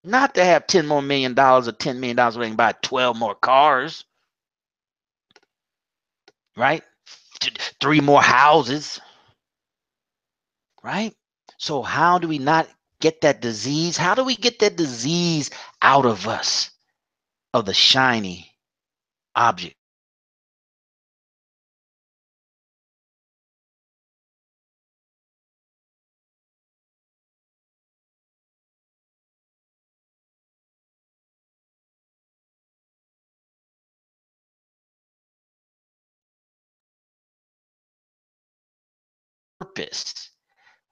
Not to have $10 more million or $10 million so they can buy 12 more cars, right? 3 more houses, right? So how do we not get that disease? How do we get that disease out of us, of the shiny object? Purpose.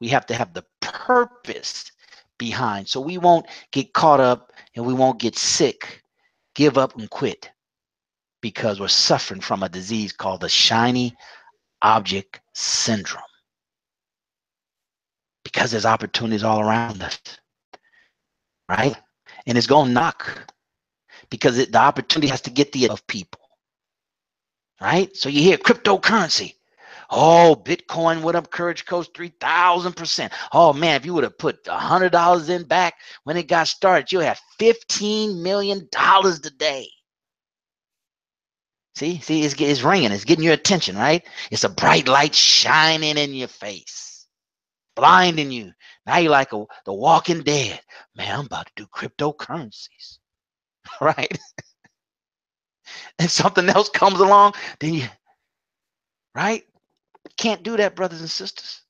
We have to have the purpose behind, so we won't get caught up and we won't get sick, give up and quit, because we're suffering from a disease called the shiny object syndrome. Because there's opportunities all around us, right? And it's going to knock, because the opportunity has to get the of people, right? So you hear cryptocurrency. Oh, Bitcoin went up, Courage Coach, 3,000%. Oh man, if you would have put $100 in back when it got started, you'll have $15 million today. See, it's ringing. It's getting your attention, right? It's a bright light shining in your face, blinding you. Now you're like the Walking Dead. Man, I'm about to do cryptocurrencies, right? And something else comes along, then you, right? You can't do that, brothers and sisters.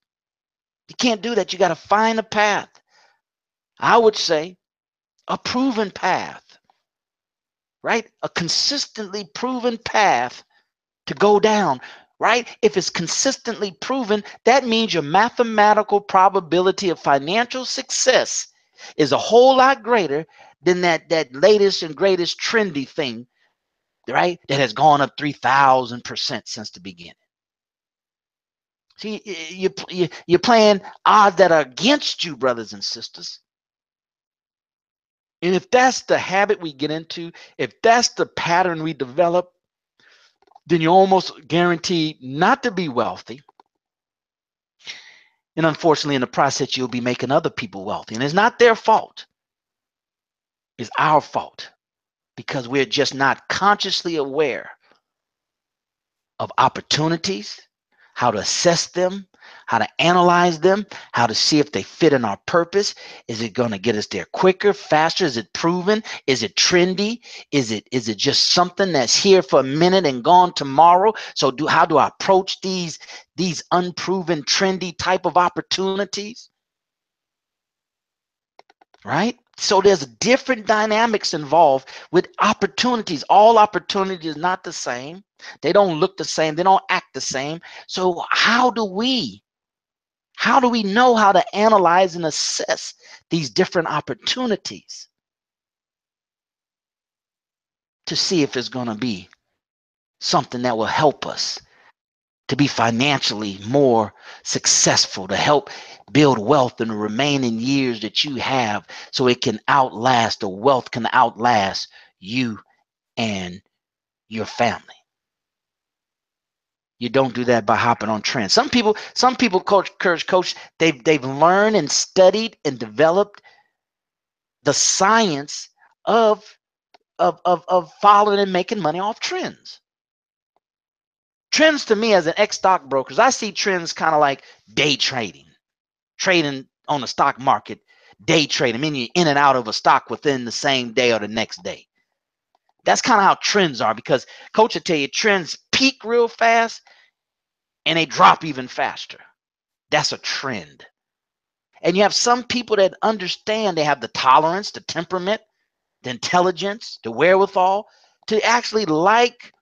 You can't do that. You got to find a path. I would say a proven path, right? A consistently proven path to go down, right? If it's consistently proven, that means your mathematical probability of financial success is a whole lot greater than that latest and greatest trendy thing, right? That has gone up 3,000% since the beginning. See, you're playing odds that are against you, brothers and sisters. And if that's the habit we get into, if that's the pattern we develop, then you're almost guaranteed not to be wealthy. And unfortunately, in the process, you'll be making other people wealthy. And it's not their fault. It's our fault because we're just not consciously aware of opportunities, how to assess them, how to analyze them, how to see if they fit in our purpose. Is it going to get us there quicker, faster? Is it proven? Is it trendy? Is it just something that's here for a minute and gone tomorrow? So how do I approach these unproven, trendy type of opportunities? Right? So there's different dynamics involved with opportunities. All opportunities are not the same. They don't look the same. They don't act the same. So how do we know how to analyze and assess these different opportunities to see if it's going to be something that will help us to be financially more successful, to help build wealth in the remaining years that you have, so it can outlast, the wealth can outlast you and your family. You don't do that by hopping on trends. Some people, coach, they've learned and studied and developed the science of following and making money off trends. Trends to me as an ex-stockbroker, I see trends kind of like day trading on the stock market, day trading, meaning you're in and out of a stock within the same day or the next day. That's kind of how trends are, because coach will tell you trends peak real fast and they drop even faster. That's a trend. And you have some people that understand, they have the tolerance, the temperament, the intelligence, the wherewithal to actually like,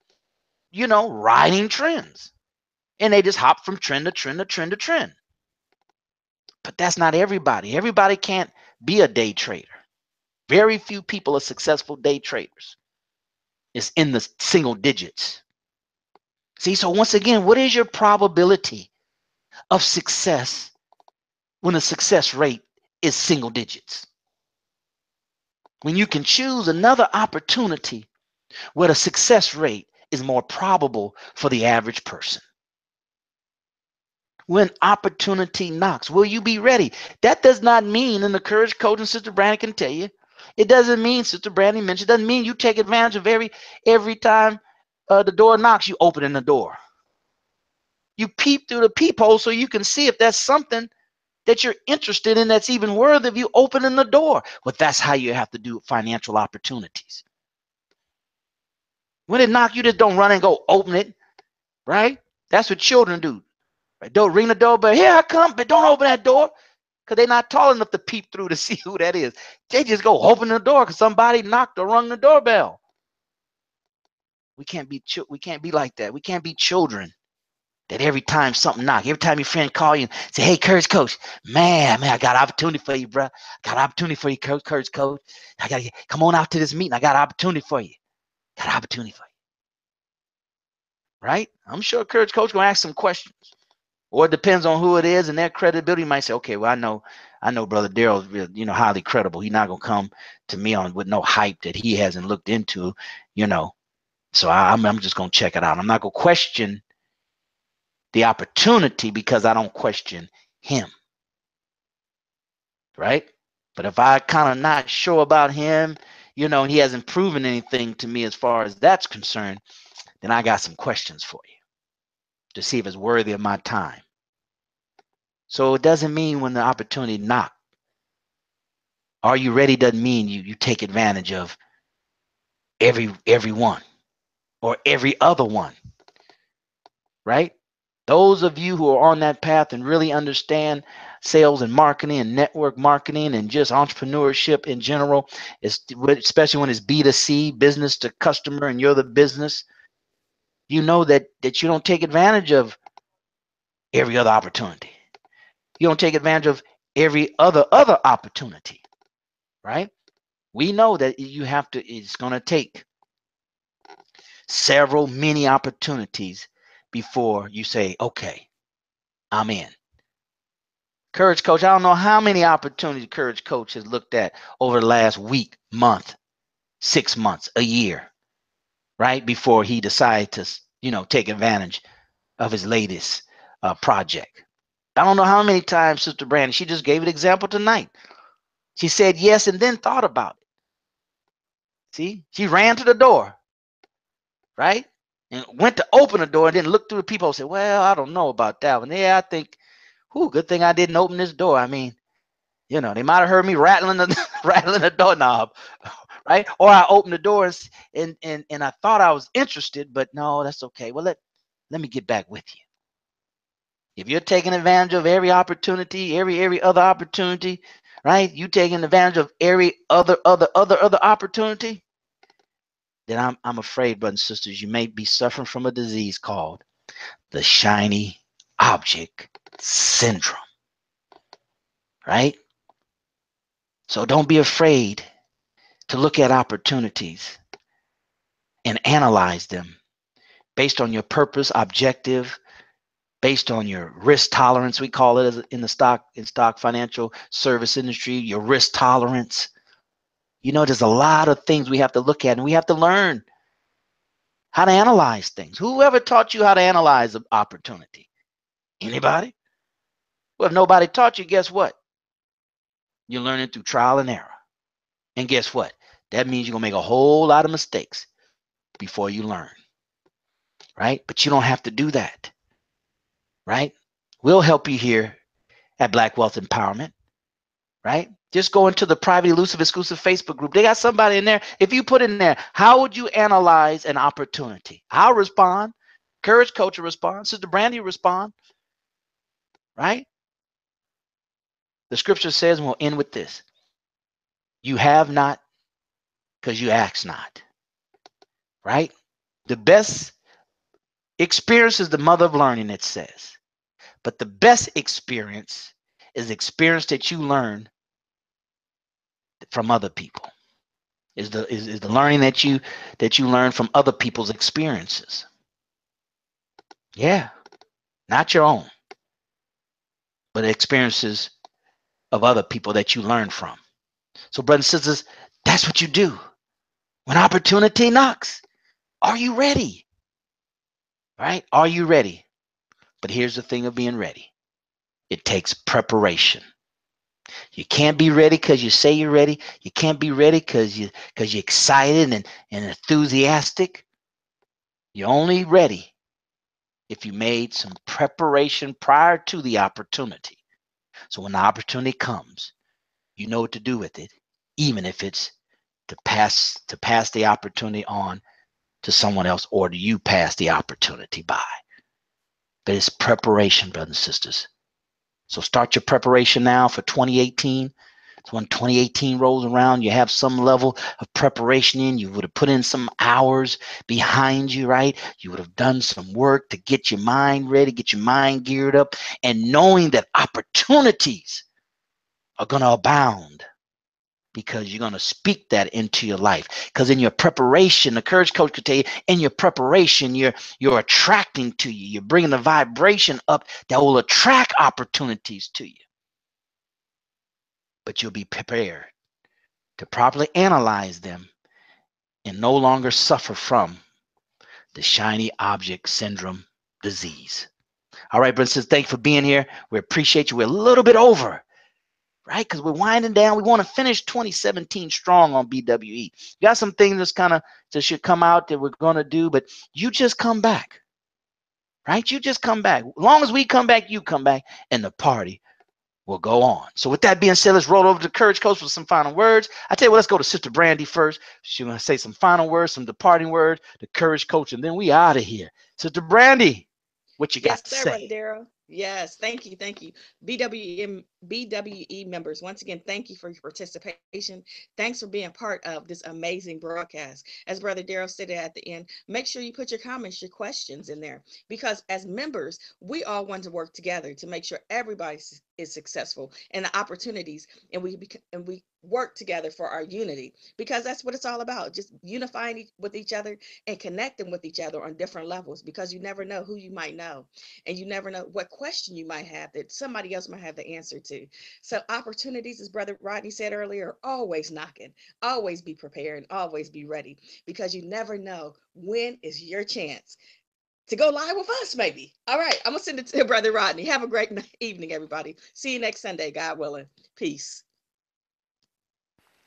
riding trends. And they just hop from trend to trend to trend to trend. But that's not everybody. Everybody can't be a day trader. Very few people are successful day traders. It's in the single digits. See, so once again, what is your probability of success when the success rate is single digits? When you can choose another opportunity where the success rate is more probable for the average person. When opportunity knocks, will you be ready? That does not mean, and the Courage Coach and Sister Brandy can tell you, it doesn't mean, Sister Brandy mentioned, it doesn't mean you take advantage of every time the door knocks, you open in the door. You peep through the peephole so you can see if that's something that you're interested in that's even worthy of you opening the door. But that's how you have to do financial opportunities. When it knocks, you just don't run and go open it, right? That's what children do. Right? Don't ring the doorbell. Here I come, but don't open that door, because they're not tall enough to peep through to see who that is. They just go open the door because somebody knocked or rung the doorbell. We can't be like that. We can't be children that every time something knocks, every time your friend call you and say, "Hey, Courage Coach, man, I got an opportunity for you, bro. Got an opportunity for you, Courage Coach. I gotta come on out to this meeting. I got an opportunity for you. Got an opportunity for you." Right? I'm sure Courage Coach gonna ask some questions. Or it depends on who it is and their credibility. You might say, okay, well, I know Brother Daryl's highly credible. He's not gonna come to me with no hype that he hasn't looked into, So I'm just gonna check it out. I'm not gonna question the opportunity because I don't question him. Right? But if I kind of not sure about him, you know, and he hasn't proven anything to me as far as that's concerned, then I got some questions for you to see if it's worthy of my time. So it doesn't mean when the opportunity knocks, are you ready doesn't mean you take advantage of every one or every other one, right? Those of you who are on that path and really understand sales and marketing and network marketing and just entrepreneurship in general, especially when it's B2C, business to customer, and you're the business, you know that you don't take advantage of every other opportunity. You don't take advantage of every other opportunity, right? We know that you have to, it's going to take several many opportunities before you say, okay, I'm in. Courage Coach, I don't know how many opportunities Courage Coach has looked at over the last week, month, 6 months, a year, right? Before he decided to, you know, take advantage of his latest project. I don't know how many times Sister Brandy, she just gave an example tonight. She said yes and then thought about it. See, she ran to the door, right? And went to open the door and then looked through the people and said, well, I don't know about that one. Yeah, I think, good thing I didn't open this door. I mean, you know, they might have heard me rattling the doorknob, right? Or I opened the door and I thought I was interested, but no, that's okay. Well, let me get back with you. If you're taking advantage of every opportunity, every other opportunity, right? You taking advantage of every other opportunity, then I'm afraid, brothers and sisters, you may be suffering from a disease called the shiny object syndrome, right? So don't be afraid to look at opportunities and analyze them based on your purpose, objective, based on your risk tolerance. We call it in the stock financial service industry, your risk tolerance. You know, there's a lot of things we have to look at, and we have to learn how to analyze things. Whoever taught you how to analyze an opportunity? Anybody? Well, if nobody taught you, guess what? You're learning through trial and error. And guess what? That means you're going to make a whole lot of mistakes before you learn, right? But you don't have to do that, right? We'll help you here at Black Wealth Empowerment, right? Just go into the private, elusive, exclusive Facebook group. They got somebody in there. If you put in there, how would you analyze an opportunity? I'll respond. Courage Coach will respond. Sister Brandy will respond, right? The scripture says, and we'll end with this: you have not because you ask not, right? The best experience is the mother of learning, it says. But the best experience is experience that you learn from other people. Is the learning that you learn from other people's experiences. Yeah, not your own, but experiences of other people that you learn from. So, brothers and sisters, that's what you do. When opportunity knocks, are you ready? Right? Are you ready? But here's the thing of being ready. It takes preparation. You can't be ready because you say you're ready. You can't be ready because you're excited and enthusiastic. You're only ready if you made some preparation prior to the opportunity. So when the opportunity comes, you know what to do with it, even if it's to pass the opportunity on to someone else, or do you pass the opportunity by? But it's preparation, brothers and sisters. So start your preparation now for 2018. So when 2018 rolls around, you have some level of preparation in. You would have put in some hours behind you, right? You would have done some work to get your mind ready, get your mind geared up, and knowing that opportunities are going to abound because you're going to speak that into your life. Because in your preparation, the Courage Coach could tell you, in your preparation, you're attracting to you. You're bringing the vibration up that will attract opportunities to you. But you'll be prepared to properly analyze them and no longer suffer from the shiny object syndrome disease. All right, brothers and sisters, thanks for being here. We appreciate you. We're a little bit over. right? Because we're winding down. We want to finish 2017 strong on BWE. You got some things that's kind of that should come out that we're going to do, but you just come back, right? You just come back. As long as we come back, you come back, and the party will go on. So with that being said, let's roll over to Courage Coach for some final words. I tell you what, let's go to Sister Brandy first. She's going to say some final words, some departing words, the Courage Coach, and then we out of here. Sister Brandy, what you got to Yes, sir, Brother say? Daryl. Yes, thank you, thank you. BWE members, once again, thank you for your participation. Thanks for being part of this amazing broadcast. As Brother Daryl stated at the end, make sure you put your comments, your questions in there, because as members, we all want to work together to make sure everybody is successful and the opportunities, and we work together for our unity, because that's what it's all about, just unifying with each other and connecting with each other on different levels, because you never know who you might know, and you never know what question you might have that somebody else might have the answer to. So opportunities, as Brother Rodney said earlier, are always knocking. Always be prepared and always be ready, because you never know when is your chance to go live with us, maybe. All right, I'm gonna send it to Brother Rodney. Have a great evening, everybody. See you next Sunday, God willing. Peace.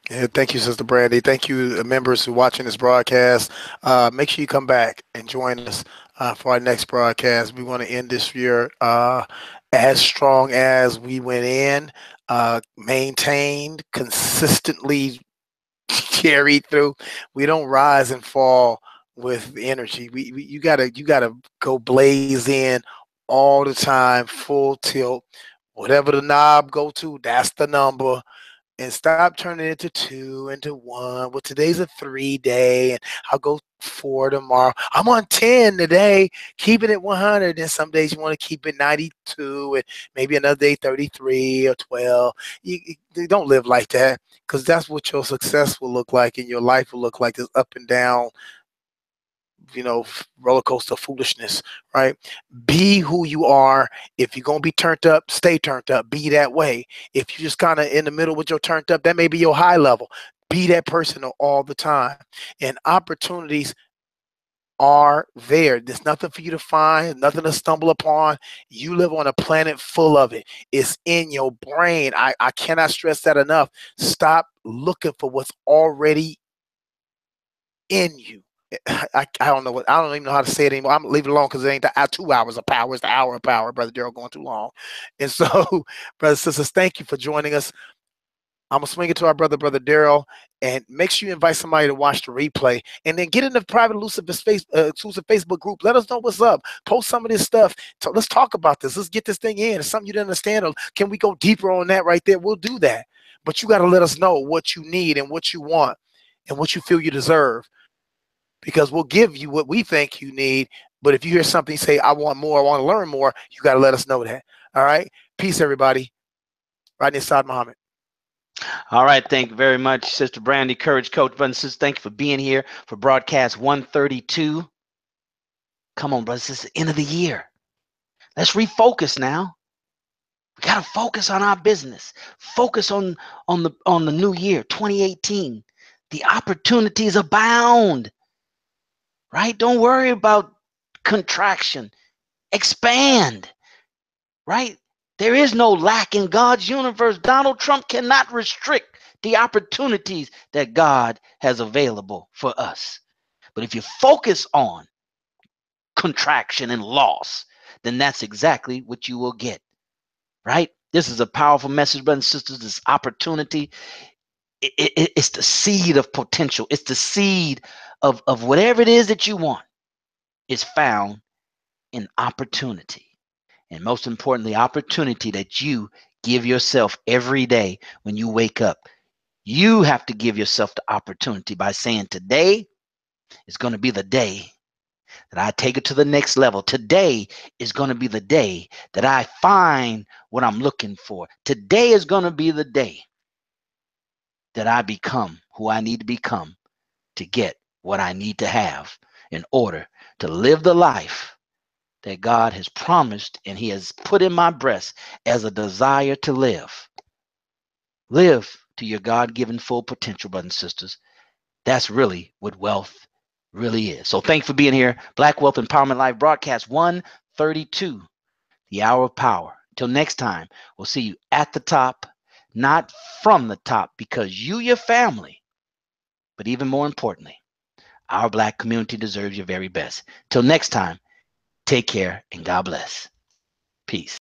Yeah, thank you, Sister Brandy. Thank you, members who are watching this broadcast. Make sure you come back and join us for our next broadcast. We want to end this year as strong as we went in, maintained, consistently carried through. We don't rise and fall with energy. You gotta go blaze in all the time, full tilt. Whatever the knob go to, that's the number, and stop turning it into two, into one. Well, today's a 3 day, and I'll go 4 tomorrow. I'm on 10 today, keeping it 100. And some days you want to keep it 92, and maybe another day 33 or 12. You don't live like that, because that's what your success will look like and your life will look like, is up and down, roller coaster foolishness, right? Be who you are. If you're gonna be turned up, stay turned up. Be that way. If you're just kind of in the middle with your turned up, that may be your high level. Be that person all the time. And opportunities are there. There's nothing for you to find, nothing to stumble upon. You live on a planet full of it. It's in your brain. I cannot stress that enough. Stop looking for what's already in you. I don't know I don't even know how to say it anymore. I'm gonna leave it alone, because it ain't the 2 hours of power. It's the hour of power, Brother Daryl, going too long. And so, brothers and sisters, thank you for joining us. I'm gonna swing it to our brother Daryl, and make sure you invite somebody to watch the replay, and then get in the private exclusive Facebook group. Let us know what's up. Post some of this stuff. So let's talk about this. Let's get this thing in. It's something you didn't understand, or can we go deeper on that right there? We'll do that. But you got to let us know what you need and what you want and what you feel you deserve, because we'll give you what we think you need. But if you hear something, say, I want more, I want to learn more, you got to let us know that. All right. Peace, everybody. Rodney Assad Muhammad. All right. Thank you very much, Sister Brandy, Courage Coach. Brothers and sisters, thank you for being here for broadcast 132. Come on, brothers. It's the end of the year. Let's refocus now. We got to focus on our business. Focus on the new year, 2018. The opportunities abound. Right? Don't worry about contraction. Expand. Right? There is no lack in God's universe. Donald Trump cannot restrict the opportunities that God has available for us. But if you focus on contraction and loss, then that's exactly what you will get. Right? This is a powerful message, brothers and sisters. This opportunity, it's the seed of potential. It's the seed of whatever it is that you want. Is found in opportunity. And most importantly, opportunity that you give yourself every day when you wake up. You have to give yourself the opportunity by saying, today is going to be the day that I take it to the next level. Today is going to be the day that I find what I'm looking for. Today is going to be the day that I become who I need to become to get what I need to have in order to live the life that God has promised and he has put in my breast as a desire to live. Live to your God-given full potential, brothers and sisters. That's really what wealth really is. So thanks for being here. Black Wealth Empowerment Live broadcast 132, the hour of power. Until next time, we'll see you at the top, not from the top, because you, your family, but even more importantly, our Black community deserves your very best. Till next time, take care and God bless. Peace.